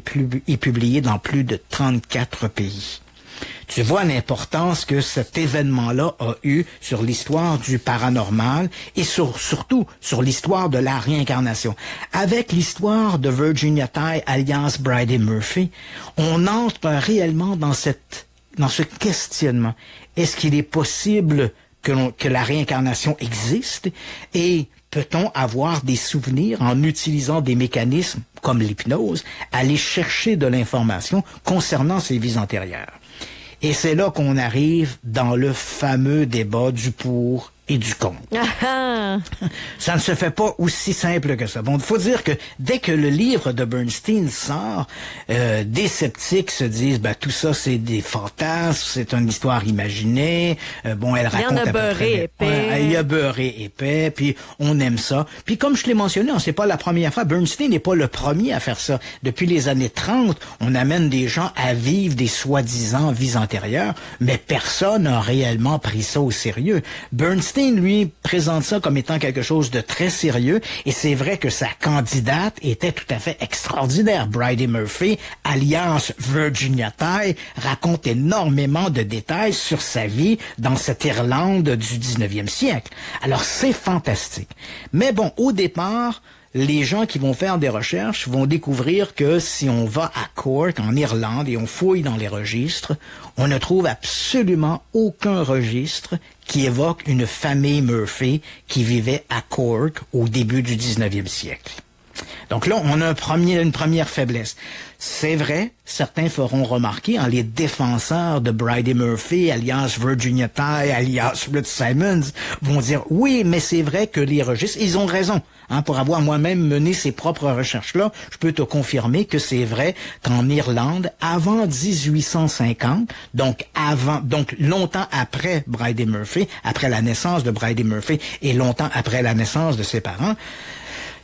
et publié dans plus de 34 pays. Tu vois l'importance que cet événement-là a eu sur l'histoire du paranormal et surtout sur l'histoire de la réincarnation. Avec l'histoire de Virginia Tighe alias Bridey Murphy, on entre réellement dans ce questionnement. Est-ce qu'il est possible que la réincarnation existe et peut-on avoir des souvenirs en utilisant des mécanismes comme l'hypnose, aller chercher de l'information concernant ces vies antérieures? Et c'est là qu'on arrive dans le fameux débat du pour et du contre. Ça ne se fait pas aussi simple que ça. Bon, il faut dire que dès que le livre de Bernstein sort, des sceptiques se disent, tout ça c'est des fantasmes, c'est une histoire imaginée. Bon, elle raconte il y a beurré épais. Il y a beurré épais, puis on aime ça. Puis comme je l'ai mentionné, c'est pas la première fois. Bernstein n'est pas le premier à faire ça. Depuis les années 30, on amène des gens à vivre des soi-disant vies antérieures, mais personne n'a réellement pris ça au sérieux. Bernstein, lui, présente ça comme étant quelque chose de très sérieux, et c'est vrai que sa candidate était tout à fait extraordinaire. Bridey Murphy, alias Virginia Tighe, raconte énormément de détails sur sa vie dans cette Irlande du 19e siècle. Alors, c'est fantastique. Mais bon, au départ, les gens qui vont faire des recherches vont découvrir que si on va à Cork, en Irlande, et on fouille dans les registres, on ne trouve absolument aucun registre qui évoque une famille Murphy qui vivait à Cork au début du 19e siècle. Donc là, on a une première faiblesse. C'est vrai, certains feront remarquer, les défenseurs de Bridey Murphy, alias Virginia Tighe, alias Ruth Simons, vont dire « Oui, mais c'est vrai que les registres, ils ont raison. » Pour avoir moi-même mené ces propres recherches-là, je peux te confirmer que c'est vrai qu'en Irlande, avant 1850, donc longtemps après Bridey Murphy, après la naissance de Bridey Murphy et longtemps après la naissance de ses parents,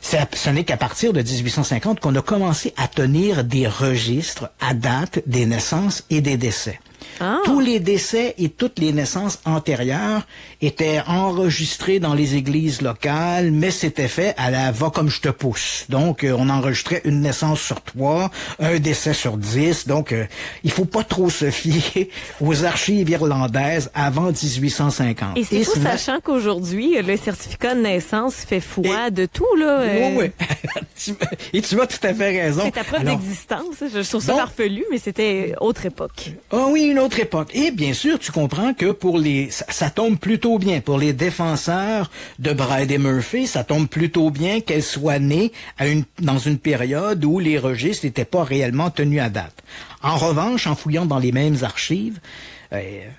ce n'est qu'à partir de 1850 qu'on a commencé à tenir des registres à date des naissances et des décès. Ah. Tous les décès et toutes les naissances antérieures étaient enregistrés dans les églises locales, mais c'était fait à la va comme je te pousse. Donc, on enregistrait une naissance sur 3, un décès sur 10. Donc, il faut pas trop se fier aux archives irlandaises avant 1850. Et c'est tout, sachant qu'aujourd'hui, le certificat de naissance fait foi de tout, là. Oui. Et tu as tout à fait raison. C'est ta preuve d'existence. Je trouve ça farfelu, mais c'était autre époque. Ah oui, une autre époque. Et bien sûr, tu comprends que ça tombe plutôt bien. Pour les défenseurs de Bridey Murphy, ça tombe plutôt bien qu'elle soit née dans une période où les registres n'étaient pas réellement tenus à date. En revanche, en fouillant dans les mêmes archives,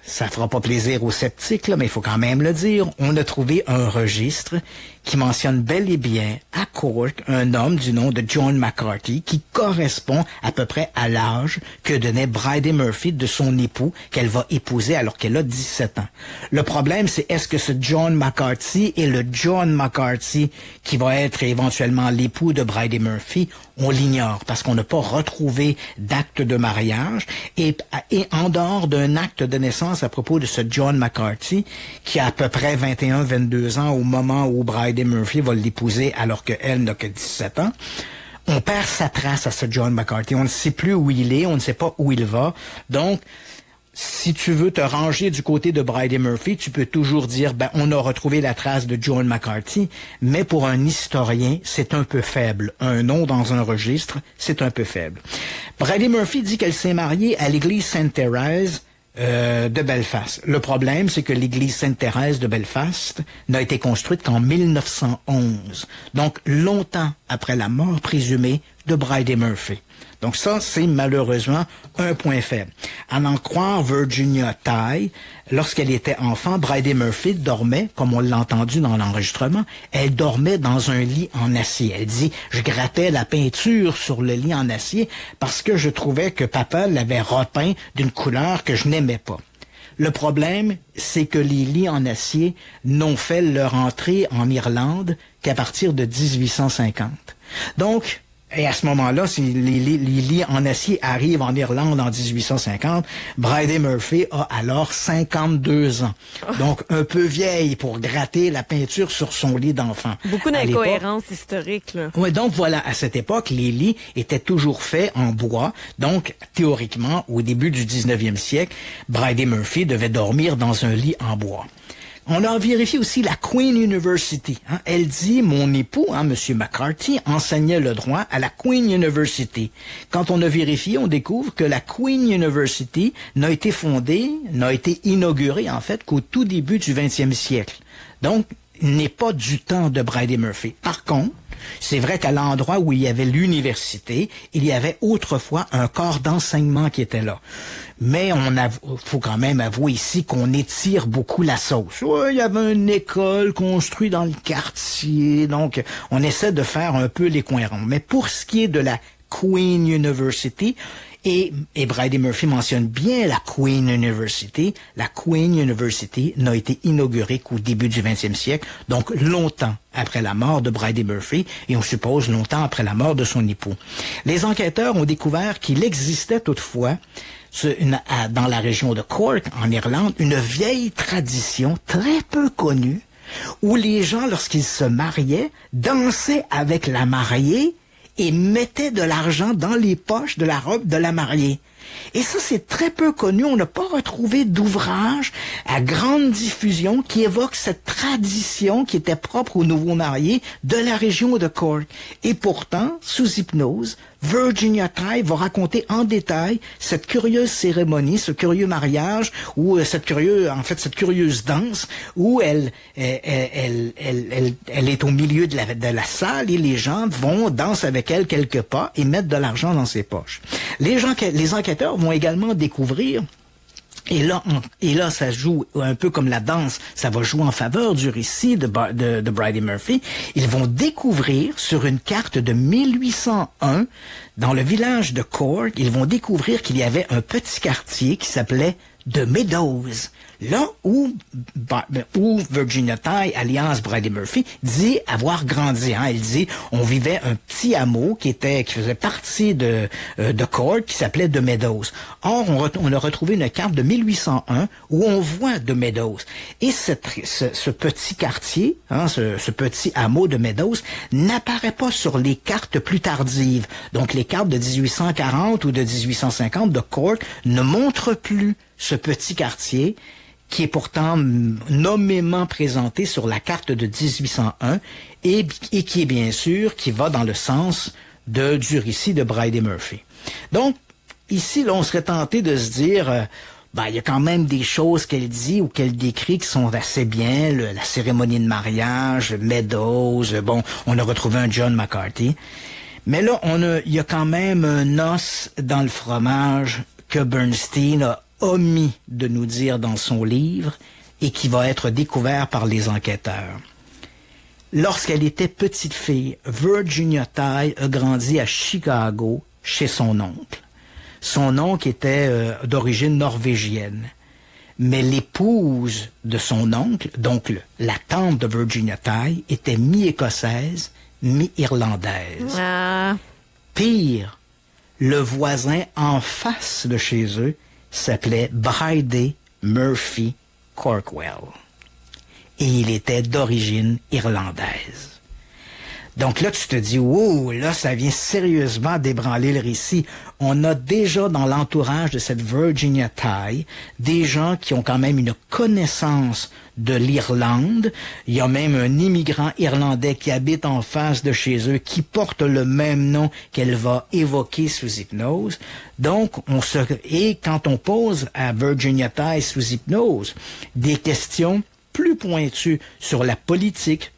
ça fera pas plaisir aux sceptiques, là, mais il faut quand même le dire, on a trouvé un registre qui mentionne bel et bien à Cork un homme du nom de John McCarthy qui correspond à peu près à l'âge que donnait Bridey Murphy de son époux qu'elle va épouser alors qu'elle a 17 ans. Le problème, c'est est-ce que ce John McCarthy est le John McCarthy qui va être éventuellement l'époux de Bridey Murphy? On l'ignore parce qu'on n'a pas retrouvé d'acte de mariage et en dehors d'un acte de naissance à propos de ce John McCarthy qui a à peu près 21-22 ans au moment où Bridey Murphy va l'épouser alors qu'elle n'a que 17 ans. On perd sa trace à ce John McCarthy. On ne sait plus où il est, on ne sait pas où il va. Donc, si tu veux te ranger du côté de Bridey Murphy, tu peux toujours dire, on a retrouvé la trace de John McCarthy, mais pour un historien, c'est un peu faible. Un nom dans un registre, c'est un peu faible. Bridey Murphy dit qu'elle s'est mariée à l'église Sainte-Thérèse de Belfast. Le problème, c'est que l'église Sainte-Thérèse de Belfast n'a été construite qu'en 1911. Donc, longtemps après la mort présumée de Bridey Murphy. Donc ça, c'est malheureusement un point faible. À en croire Virginia Tighe, lorsqu'elle était enfant, Bridey Murphy dormait, comme on l'a entendu dans l'enregistrement, elle dormait dans un lit en acier. Elle dit, je grattais la peinture sur le lit en acier parce que je trouvais que papa l'avait repeint d'une couleur que je n'aimais pas. Le problème, c'est que les lits en acier n'ont fait leur entrée en Irlande qu'à partir de 1850. Donc, et à ce moment-là, si les lits en acier arrivent en Irlande en 1850, Bridey Murphy a alors 52 ans. Donc, un peu vieille pour gratter la peinture sur son lit d'enfant. Beaucoup d'incohérences historiques, là. Oui, donc voilà, à cette époque, les lits étaient toujours faits en bois. Donc, théoriquement, au début du 19e siècle, Bridey Murphy devait dormir dans un lit en bois. On a vérifié aussi la Queen University. Elle dit, mon époux, Monsieur McCarthy, enseignait le droit à la Queen University. Quand on a vérifié, on découvre que la Queen University n'a été inaugurée, en fait, qu'au tout début du 20e siècle. Donc, n'est pas du temps de Bridey Murphy. Par contre, c'est vrai qu'à l'endroit où il y avait l'université, il y avait autrefois un corps d'enseignement qui était là. Mais faut quand même avouer ici qu'on étire beaucoup la sauce. Ouais, il y avait une école construite dans le quartier, donc on essaie de faire un peu les coins ronds. Mais pour ce qui est de la Queen University, et Bridey Murphy mentionne bien la Queen University n'a été inaugurée qu'au début du 20e siècle, donc longtemps après la mort de Bridey Murphy, et on suppose longtemps après la mort de son époux. Les enquêteurs ont découvert qu'il existait toutefois dans la région de Cork, en Irlande, une vieille tradition très peu connue où les gens, lorsqu'ils se mariaient, dansaient avec la mariée et mettaient de l'argent dans les poches de la robe de la mariée. Et ça, c'est très peu connu. On n'a pas retrouvé d'ouvrage à grande diffusion qui évoque cette tradition qui était propre aux nouveaux mariés de la région de Cork. Et pourtant, sous hypnose, Virginia Tighe va raconter en détail cette curieuse cérémonie, ce curieux mariage, ou cette curieuse danse, où elle est au milieu de la salle et les gens dansent avec elle quelques pas et mettent de l'argent dans ses poches. Les enquêteurs vont également découvrir, et là, ça joue un peu comme la danse, ça va jouer en faveur du récit de Bridey Murphy. Ils vont découvrir sur une carte de 1801, dans le village de Cork, ils vont découvrir qu'il y avait un petit quartier qui s'appelait de Meadows. Là où Virginia Tighe, alias Bridey Murphy, dit avoir grandi. Hein. Elle dit, on vivait un petit hameau qui faisait partie de Cork, qui s'appelait de Meadows. Or, on a retrouvé une carte de 1801 où on voit de Meadows. Et ce petit quartier, hein, ce petit hameau de Meadows, n'apparaît pas sur les cartes plus tardives. Donc, les cartes de 1840 ou de 1850 de Cork ne montrent plus ce petit quartier qui est pourtant nommément présenté sur la carte de 1801 et qui est bien sûr, qui va dans le sens du récit de Bridey Murphy. Donc, ici, là, on serait tenté de se dire, il y a quand même des choses qu'elle dit ou qu'elle décrit qui sont assez bien, la cérémonie de mariage, Meadows, on a retrouvé un John McCarthy. Mais là, il y a quand même un os dans le fromage que Bernstein a omis de nous dire dans son livre et qui va être découvert par les enquêteurs. Lorsqu'elle était petite fille, Virginia Tighe a grandi à Chicago chez son oncle. Son oncle était d'origine norvégienne. Mais l'épouse de son oncle, donc la tante de Virginia Tighe, était mi-écossaise, mi-irlandaise. Ah. Pire, le voisin en face de chez eux s'appelait Bridey Murphy Corkwell. Et il était d'origine irlandaise. Donc là, tu te dis, wow, là, ça vient sérieusement d'ébranler le récit. On a déjà dans l'entourage de cette Virginia Tighe des gens qui ont quand même une connaissance de l'Irlande. Il y a même un immigrant irlandais qui habite en face de chez eux, qui porte le même nom qu'elle va évoquer sous hypnose. Donc, et quand on pose à Virginia Tighe sous hypnose des questions plus pointues sur la politique,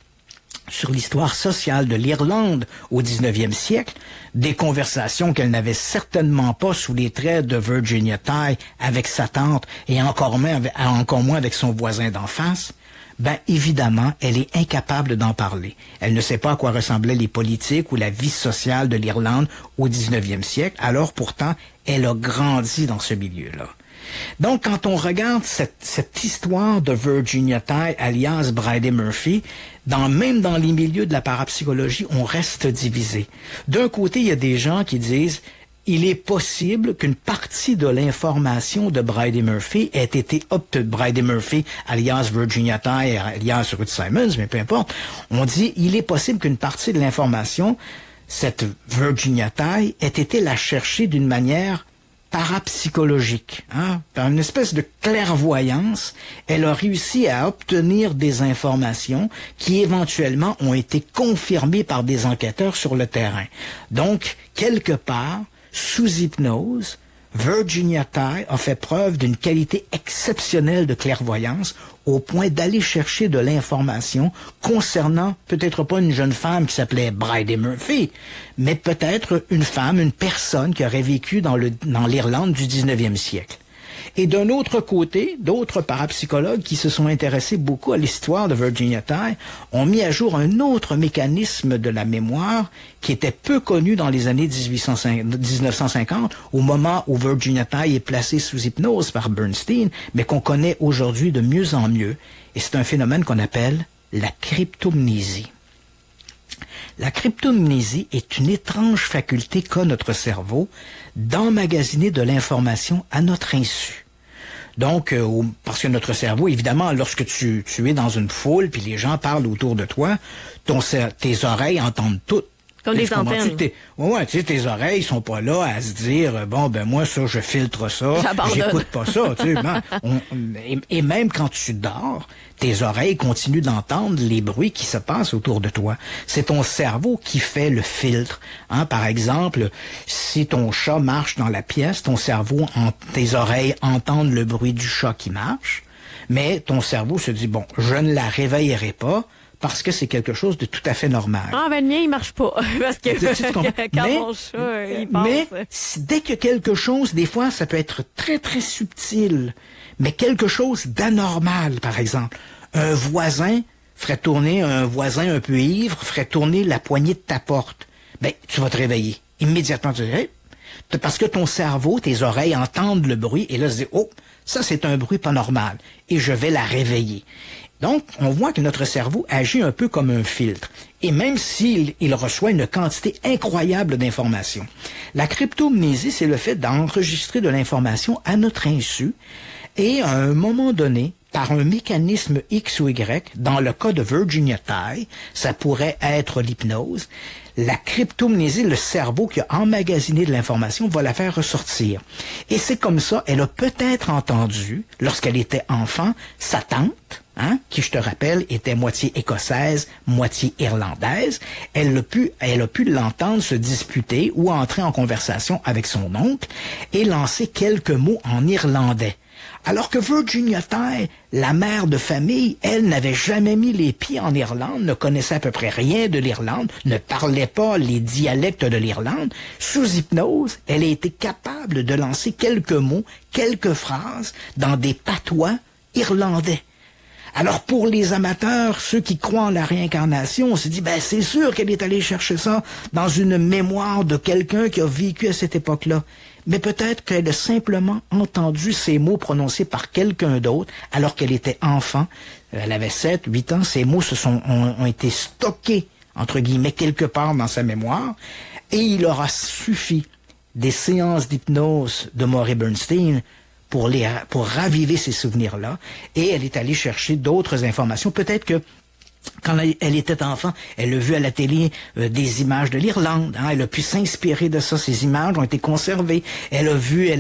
sur l'histoire sociale de l'Irlande au 19e siècle, des conversations qu'elle n'avait certainement pas sous les traits de Virginia Tighe avec sa tante et encore moins avec son voisin d'en face, évidemment, elle est incapable d'en parler. Elle ne sait pas à quoi ressemblaient les politiques ou la vie sociale de l'Irlande au 19e siècle, alors pourtant, elle a grandi dans ce milieu-là. Donc, quand on regarde cette histoire de Virginia Tighe, alias Bridey Murphy, même dans les milieux de la parapsychologie, on reste divisé. D'un côté, il y a des gens qui disent il est possible qu'une partie de l'information de Bridey Murphy ait été Bridey Murphy, alias Virginia Tighe, alias Ruth Simons, mais peu importe. On dit il est possible qu'une partie de l'information, cette Virginia Tighe, ait été la chercher d'une manière parapsychologique, hein, par une espèce de clairvoyance, elle a réussi à obtenir des informations qui éventuellement ont été confirmées par des enquêteurs sur le terrain. Donc, quelque part, sous hypnose, Virginia Tighe a fait preuve d'une qualité exceptionnelle de clairvoyance au point d'aller chercher de l'information concernant peut-être pas une jeune femme qui s'appelait Bridey Murphy, mais peut-être une personne qui aurait vécu dans l'Irlande du 19e siècle. Et d'un autre côté, d'autres parapsychologues qui se sont intéressés beaucoup à l'histoire de Virginia Tighe ont mis à jour un autre mécanisme de la mémoire qui était peu connu dans les années 1950, au moment où Virginia Tighe est placée sous hypnose par Bernstein, mais qu'on connaît aujourd'hui de mieux en mieux. Et c'est un phénomène qu'on appelle la cryptomnésie. La cryptomnésie est une étrange faculté qu'a notre cerveau d'emmagasiner de l'information à notre insu. Donc, parce que notre cerveau, évidemment, lorsque tu es dans une foule puis les gens parlent autour de toi, tes oreilles entendent tout. Comme des antennes. Ouais, tu sais, tes oreilles sont pas là à se dire, moi, ça, je filtre ça, j'écoute pas ça, tu sais. Et même quand tu dors, tes oreilles continuent d'entendre les bruits qui se passent autour de toi. C'est ton cerveau qui fait le filtre. Hein? Par exemple, si ton chat marche dans la pièce, tes oreilles entendent le bruit du chat qui marche, mais ton cerveau se dit, je ne la réveillerai pas, parce que c'est quelque chose de tout à fait normal. Ah, le mien, il marche pas. Parce que quand mon chat, il passe. Mais dès que quelque chose, des fois, ça peut être très, très subtil, mais quelque chose d'anormal, par exemple. Un voisin un peu ivre, ferait tourner la poignée de ta porte. Tu vas te réveiller. Immédiatement, tu dis, hey. Parce que ton cerveau, tes oreilles entendent le bruit et là, se dit, oh, ça c'est un bruit pas normal et je vais la réveiller. Donc, on voit que notre cerveau agit un peu comme un filtre. Et même s'il reçoit une quantité incroyable d'informations, la cryptomnésie, c'est le fait d'enregistrer de l'information à notre insu et à un moment donné, par un mécanisme X ou Y, dans le cas de Virginia Tighe, ça pourrait être l'hypnose, la cryptomnésie, le cerveau qui a emmagasiné de l'information, va la faire ressortir. Et c'est comme ça, elle a peut-être entendu, lorsqu'elle était enfant, sa tante, qui, je te rappelle, était moitié écossaise, moitié irlandaise. Elle a pu l'entendre se disputer ou entrer en conversation avec son oncle et lancer quelques mots en irlandais. Alors que Virginia Tighe, la mère de famille, elle n'avait jamais mis les pieds en Irlande, ne connaissait à peu près rien de l'Irlande, ne parlait pas les dialectes de l'Irlande. Sous hypnose, elle a été capable de lancer quelques mots, quelques phrases dans des patois irlandais. Alors pour les amateurs, ceux qui croient en la réincarnation, on se dit, ben c'est sûr qu'elle est allée chercher ça dans une mémoire de quelqu'un qui a vécu à cette époque-là. Mais peut-être qu'elle a simplement entendu ces mots prononcés par quelqu'un d'autre alors qu'elle était enfant. Elle avait 7, 8 ans. Ces mots ont été stockés, entre guillemets, quelque part dans sa mémoire. Et il aura suffi des séances d'hypnose de Maury Bernstein pour raviver ces souvenirs-là. Et elle est allée chercher d'autres informations. Peut-être que quand elle était enfant, elle a vu à la télé des images de l'Irlande. Elle a pu s'inspirer de ça. Ces images ont été conservées. Elle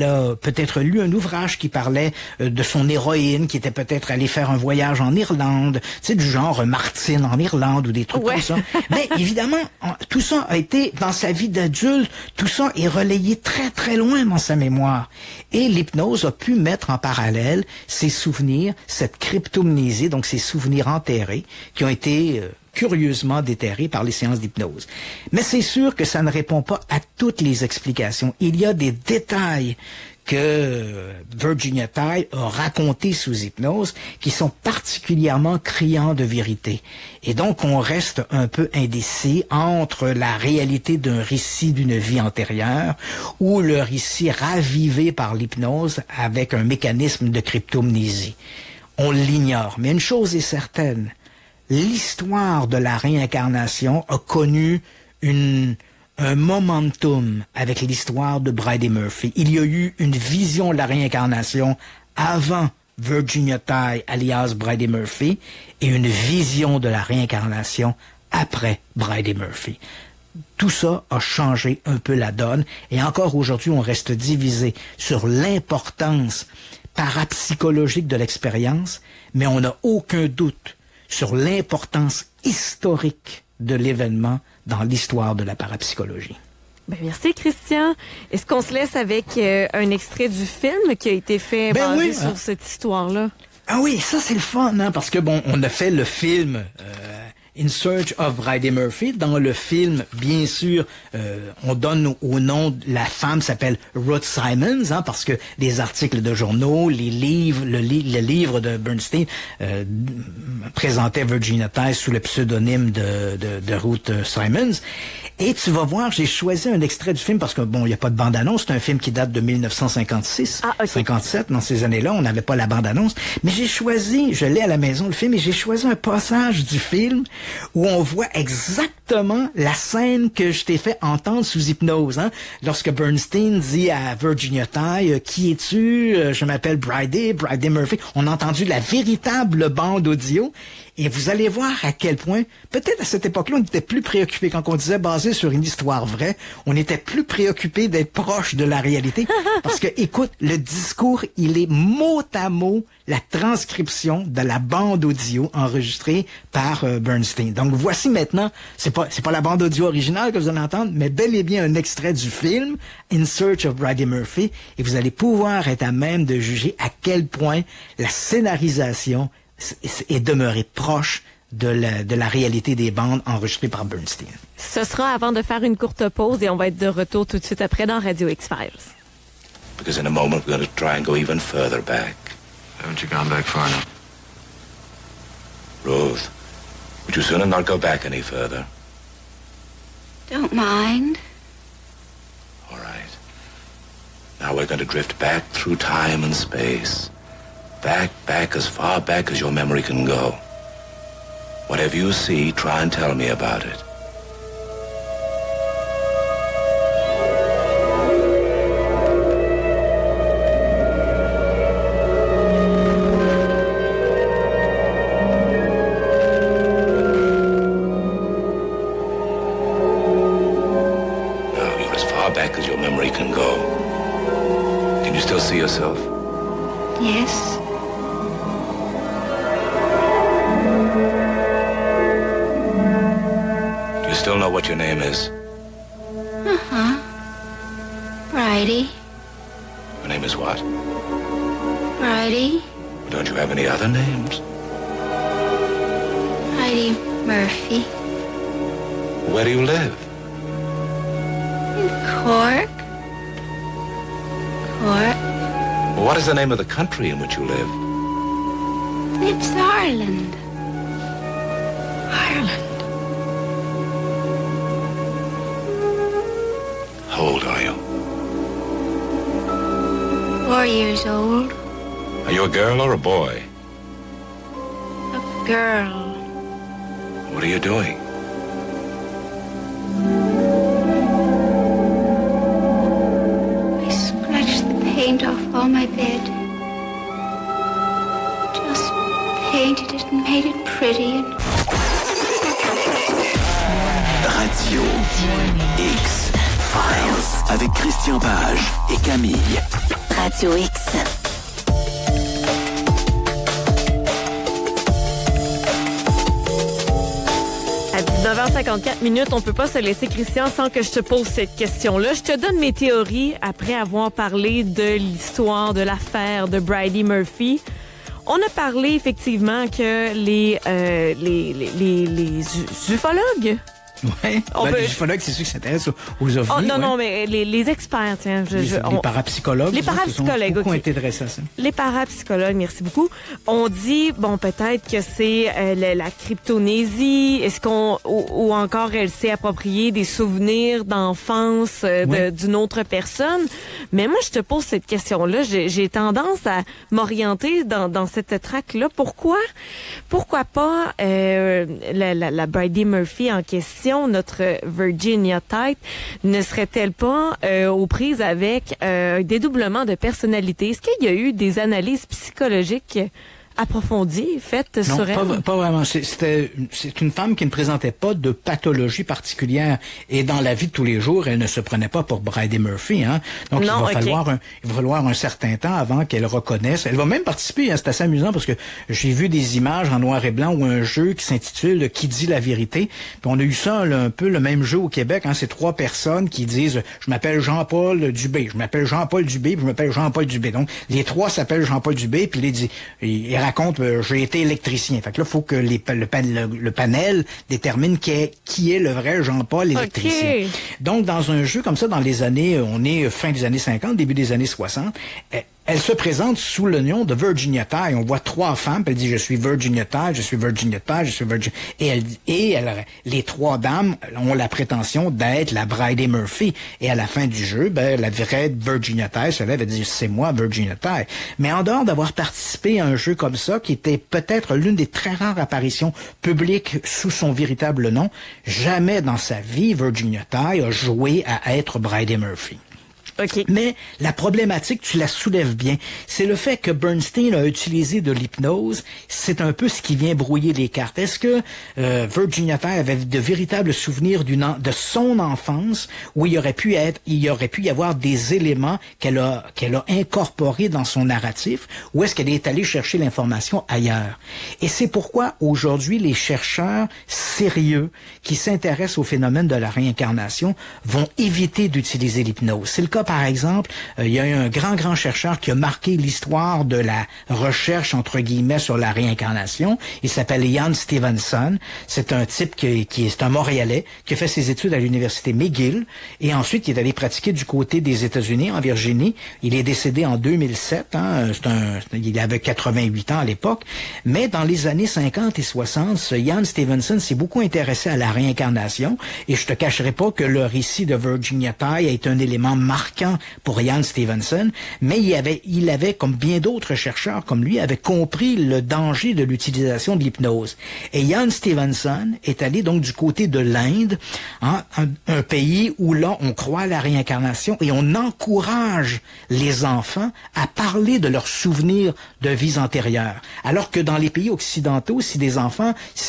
a peut-être lu un ouvrage qui parlait de son héroïne, qui était peut-être allée faire un voyage en Irlande. Tu sais, du genre Martine en Irlande ou des trucs comme ça. Mais évidemment, tout ça a été, dans sa vie d'adulte, tout ça est relayé très très loin dans sa mémoire. Et l'hypnose a pu mettre en parallèle ses souvenirs, cette cryptomnésie, donc ces souvenirs enterrés, qui ont été curieusement déterrés par les séances d'hypnose. Mais c'est sûr que ça ne répond pas à toutes les explications. Il y a des détails que Virginia Tighe a racontés sous hypnose qui sont particulièrement criants de vérité. Et donc, on reste un peu indécis entre la réalité d'un récit d'une vie antérieure ou le récit ravivé par l'hypnose avec un mécanisme de cryptomnésie. On l'ignore. Mais une chose est certaine, l'histoire de la réincarnation a connu un momentum avec l'histoire de Bridey Murphy. Il y a eu une vision de la réincarnation avant Virginia Tighe, alias Bridey Murphy, et une vision de la réincarnation après Bridey Murphy. Tout ça a changé un peu la donne, et encore aujourd'hui, on reste divisé sur l'importance parapsychologique de l'expérience, mais on n'a aucun doute sur l'importance historique de l'événement dans l'histoire de la parapsychologie. Ben merci, Christian. Est-ce qu'on se laisse avec un extrait du film qui a été fait basé sur cette histoire-là? Ah oui, ça c'est le fun, parce que bon, on a fait le film In Search of Bridey Murphy. Dans le film, bien sûr, on donne au nom de la femme s'appelle Ruth Simons, parce que les articles de journaux, les livres, le livre de Bernstein présentait Virginia Tighe sous le pseudonyme de Ruth Simons. Et tu vas voir, j'ai choisi un extrait du film parce que bon, il n'y a pas de bande-annonce. C'est un film qui date de 1956, 57. Dans ces années-là, on n'avait pas la bande-annonce. Mais je l'ai à la maison, le film, et j'ai choisi un passage du film où on voit exactement la scène que je t'ai fait entendre sous hypnose. Lorsque Bernstein dit à Virginia Tighe, qui es-tu? Je m'appelle Bridey Murphy. On a entendu la véritable bande audio. Et vous allez voir à quel point, peut-être à cette époque-là, on était plus préoccupé quand on disait basé sur une histoire vraie, on était plus préoccupé d'être proche de la réalité. Parce que, écoute, le discours, il est mot à mot la transcription de la bande audio enregistrée par Bernstein. Donc voici maintenant, c'est pas la bande audio originale que vous allez entendre, mais bel et bien un extrait du film In Search of Bridey Murphy, et vous allez pouvoir être à même de juger à quel point la scénarisation est demeurée proche de la réalité des bandes enregistrées par Bernstein. Ce sera avant de faire une courte pause et on va être de retour tout de suite après dans Radio X-Files. Because in a moment we're going to try and go even further back. Haven't you gone back far enough? Ruth, would you sooner not go back any further? Don't mind. All right. we're going to drift back through time and space. Back, back, as far back as your memory can go. Whatever you see, try and tell me about it. back as your memory can go. Can you still see yourself? Yes. Do you still know what your name is? Uh-huh. Bridie. Your name is what? Bridie. Don't you have any other names? Bridie Murphy. Where do you live? In Cork. Cork. What is the name of the country in which you live? It's Ireland. Ireland. How old are you? 4 years old. Are you a girl or a boy? A girl. What are you doing? I scratched the paint off all my bed. Just painted it and made it pretty. Radio X-Files avec Christian Page et Camille. Radio X. À 19h54, on peut pas se laisser, Christian, sans que je te pose cette question-là. Je te donne mes théories après avoir parlé de l'histoire, de l'affaire de Bridie Murphy. On a parlé effectivement que les ufologues... Oui, les ufologues, c'est ceux qui s'intéressent aux ovnis. Oh, non, ouais. non, mais les experts, tiens. Les parapsychologues. Les parapsychologues, beaucoup intéressés à ça. Les parapsychologues, merci beaucoup. On dit, bon, peut-être que c'est la cryptonésie, est-ce qu'on ou encore elle s'est appropriée des souvenirs d'enfance d'une autre personne. Mais moi, je te pose cette question-là. J'ai tendance à m'orienter dans cette traque-là. Pourquoi pas la Bridie Murphy en question, notre Virginia Tite, ne serait-elle pas aux prises avec un dédoublement de personnalité? Est-ce qu'il y a eu des analyses psychologiques approfondies faites sur elle? Non, pas vraiment. C'est une femme qui ne présentait pas de pathologie particulière. Et dans la vie de tous les jours, elle ne se prenait pas pour Bridie Murphy. Hein? Donc, il va falloir un certain temps avant qu'elle reconnaisse. Elle va même participer. Hein? C'est assez amusant parce que j'ai vu des images en noir et blanc ou un jeu qui s'intitule « Qui dit la vérité ». Puis on a eu ça un peu le même jeu au Québec. Hein? C'est 3 personnes qui disent « Je m'appelle Jean-Paul Dubé. Je m'appelle Jean-Paul Dubé. Puis je m'appelle Jean-Paul Dubé. » Donc, les 3 s'appellent Jean-Paul Dubé. Puis il raconte j'ai été électricien. Fait que là, il faut que le panel détermine qui est le vrai Jean-Paul électricien. Okay. Donc, dans un jeu comme ça, dans les années, on est fin des années 50, début des années 60, elle se présente sous le nom de Virginia Tye. On voit 3 femmes, puis elle dit « Je suis Virginia Tye, je suis Virginia Tye, je suis Virginia... » Et les 3 dames ont la prétention d'être la Bridie Murphy. Et à la fin du jeu, la vraie Virginia Tye se lève et dit « C'est moi, Virginia Tye. » Mais en dehors d'avoir participé à un jeu comme ça, qui était peut-être l'une des très rares apparitions publiques sous son véritable nom, jamais dans sa vie, Virginia Tye a joué à être Bridie Murphy. Okay. Mais la problématique, tu la soulèves bien, c'est le fait que Bernstein a utilisé de l'hypnose. C'est un peu ce qui vient brouiller les cartes. Est-ce que Virginia Tye avait de véritables souvenirs de son enfance où il y aurait pu y avoir des éléments qu'elle a incorporés dans son narratif, ou est-ce qu'elle est allée chercher l'information ailleurs? Et c'est pourquoi aujourd'hui les chercheurs sérieux qui s'intéressent au phénomène de la réincarnation vont éviter d'utiliser l'hypnose. C'est le cas, par exemple, il y a un grand chercheur qui a marqué l'histoire de la recherche, entre guillemets, sur la réincarnation. Il s'appelle Ian Stevenson. C'est un type qui est un Montréalais, qui a fait ses études à l'université McGill, et ensuite il est allé pratiquer du côté des États-Unis, en Virginie. Il est décédé en 2007. Hein, il avait 88 ans à l'époque. Mais dans les années 50 et 60, ce Ian Stevenson s'est beaucoup intéressé à la réincarnation, et je te cacherai pas que le récit de Virginia Tye est un élément marquant marquant pour Ian Stevenson, mais il avait, comme bien d'autres chercheurs comme lui, avait compris le danger de l'utilisation de l'hypnose. Et Ian Stevenson est allé donc du côté de l'Inde, hein, un pays où là, on croit à la réincarnation et on encourage les enfants à parler de leurs souvenirs de vies antérieures. Alors que dans les pays occidentaux, si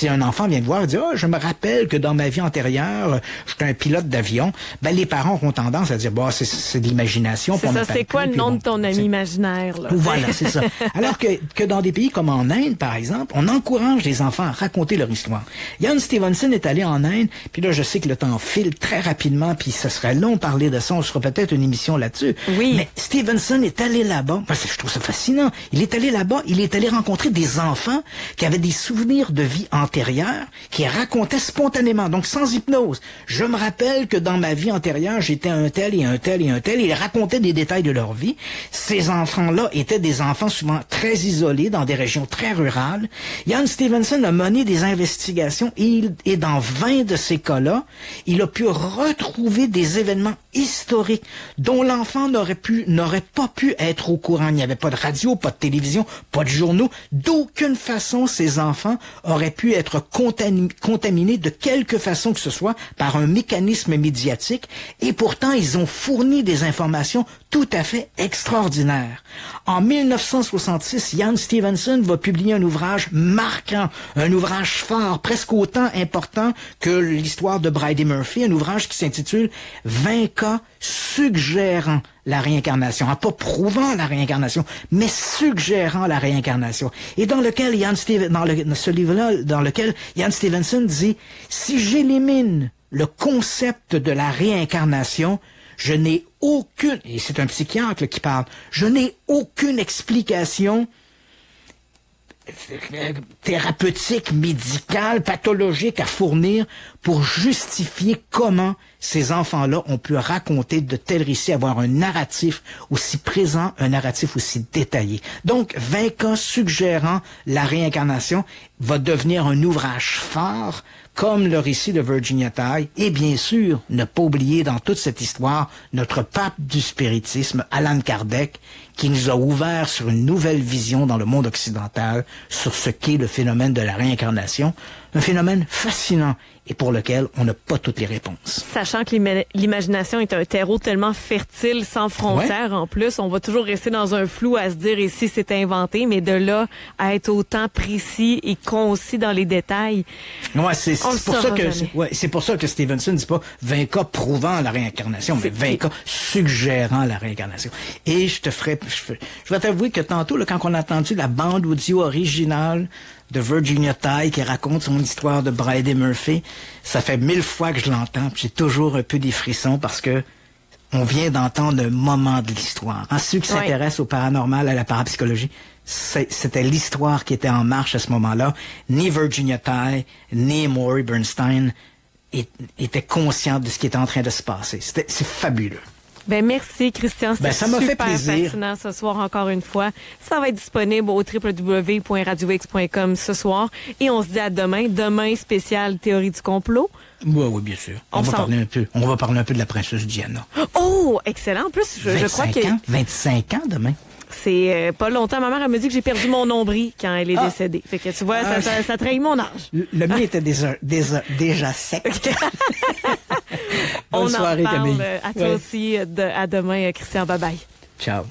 un enfant vient te voir et dit « je me rappelle que dans ma vie antérieure, j'étais un pilote d'avion », ben les parents ont tendance à dire « c'est de l'imagination. » C'est ça, c'est quoi le nom de ton ami imaginaire? Là? Voilà, c'est ça. Alors que dans des pays comme en Inde, par exemple, on encourage les enfants à raconter leur histoire. Ian Stevenson est allé en Inde, puis là, je sais que le temps file très rapidement, puis ce serait long de parler de ça, on se fera peut-être une émission là-dessus. Oui. Mais Stevenson est allé là-bas, parce que je trouve ça fascinant, il est allé là-bas, il est allé rencontrer des enfants qui avaient des souvenirs de vie antérieure, qui racontaient spontanément, donc sans hypnose. Je me rappelle que dans ma vie antérieure, j'étais un tel et un tel et un tel, ils racontaient des détails de leur vie. Ces enfants-là étaient des enfants souvent très isolés, dans des régions très rurales. Ian Stevenson a mené des investigations et dans 20 de ces cas-là, il a pu retrouver des événements historiques dont l'enfant n'aurait pas pu être au courant. Il n'y avait pas de radio, pas de télévision, pas de journaux. D'aucune façon, ces enfants auraient pu être contaminés de quelque façon que ce soit par un mécanisme médiatique. Et pourtant, ils ont fourni des informations tout à fait extraordinaires. En 1966, Ian Stevenson va publier un ouvrage marquant, un ouvrage fort, presque autant important que l'histoire de Bridey Murphy, un ouvrage qui s'intitule « 20 cas suggérant la réincarnation », pas prouvant la réincarnation, mais suggérant la réincarnation. Et dans lequel ce livre-là, dans lequel Ian Stevenson dit « Si j'élimine le concept de la réincarnation, je n'ai aucune, et c'est un psychiatre qui parle, je n'ai aucune explication thérapeutique, médicale, pathologique à fournir pour justifier comment ces enfants-là ont pu raconter de tels récits, avoir un narratif aussi présent, un narratif aussi détaillé. Donc, 20 cas suggérant la réincarnation va devenir un ouvrage phare comme le récit de Virginia Tighe, et bien sûr, ne pas oublier dans toute cette histoire notre pape du spiritisme, Allan Kardec, qui nous a ouvert sur une nouvelle vision dans le monde occidental sur ce qu'est le phénomène de la réincarnation, un phénomène fascinant et pour lequel on n'a pas toutes les réponses. Sachant que l'imagination est un terreau tellement fertile, sans frontières, en plus, on va toujours rester dans un flou à se dire et si c'est inventé, mais de là à être autant précis et concis dans les détails. Ouais, c'est pour ça que Stevenson ne dit pas 20 cas prouvant la réincarnation, mais 20 cas suggérant la réincarnation. Et je vais t'avouer que tantôt, là, quand on a entendu la bande audio originale de Virginia Tighe qui raconte son histoire de Bridey Murphy, ça fait 1000 fois que je l'entends, puis j'ai toujours un peu des frissons parce que on vient d'entendre un moment de l'histoire. Ceux qui s'intéressent au paranormal, à la parapsychologie, c'était l'histoire qui était en marche à ce moment-là. Ni Virginia Tighe, ni Morey Bernstein étaient conscients de ce qui était en train de se passer. C'est fabuleux. Ben merci Christian, c'était ça m'a fait plaisir. Fascinant ce soir encore une fois. Ça va être disponible au www.radiox.com ce soir et on se dit à demain. Demain spécial théorie du complot. Oui, bien sûr. On va parler un peu de la princesse Diana. Oh, excellent. En plus, je crois que 25 ans demain. C'est pas longtemps. Ma mère, elle me dit que j'ai perdu mon nombril quand elle est décédée. Fait que tu vois, ça trahit mon âge. Le mien était déjà sec. Bonne soirée, parle Camille. à toi aussi. À demain, Christian. Bye bye. Ciao.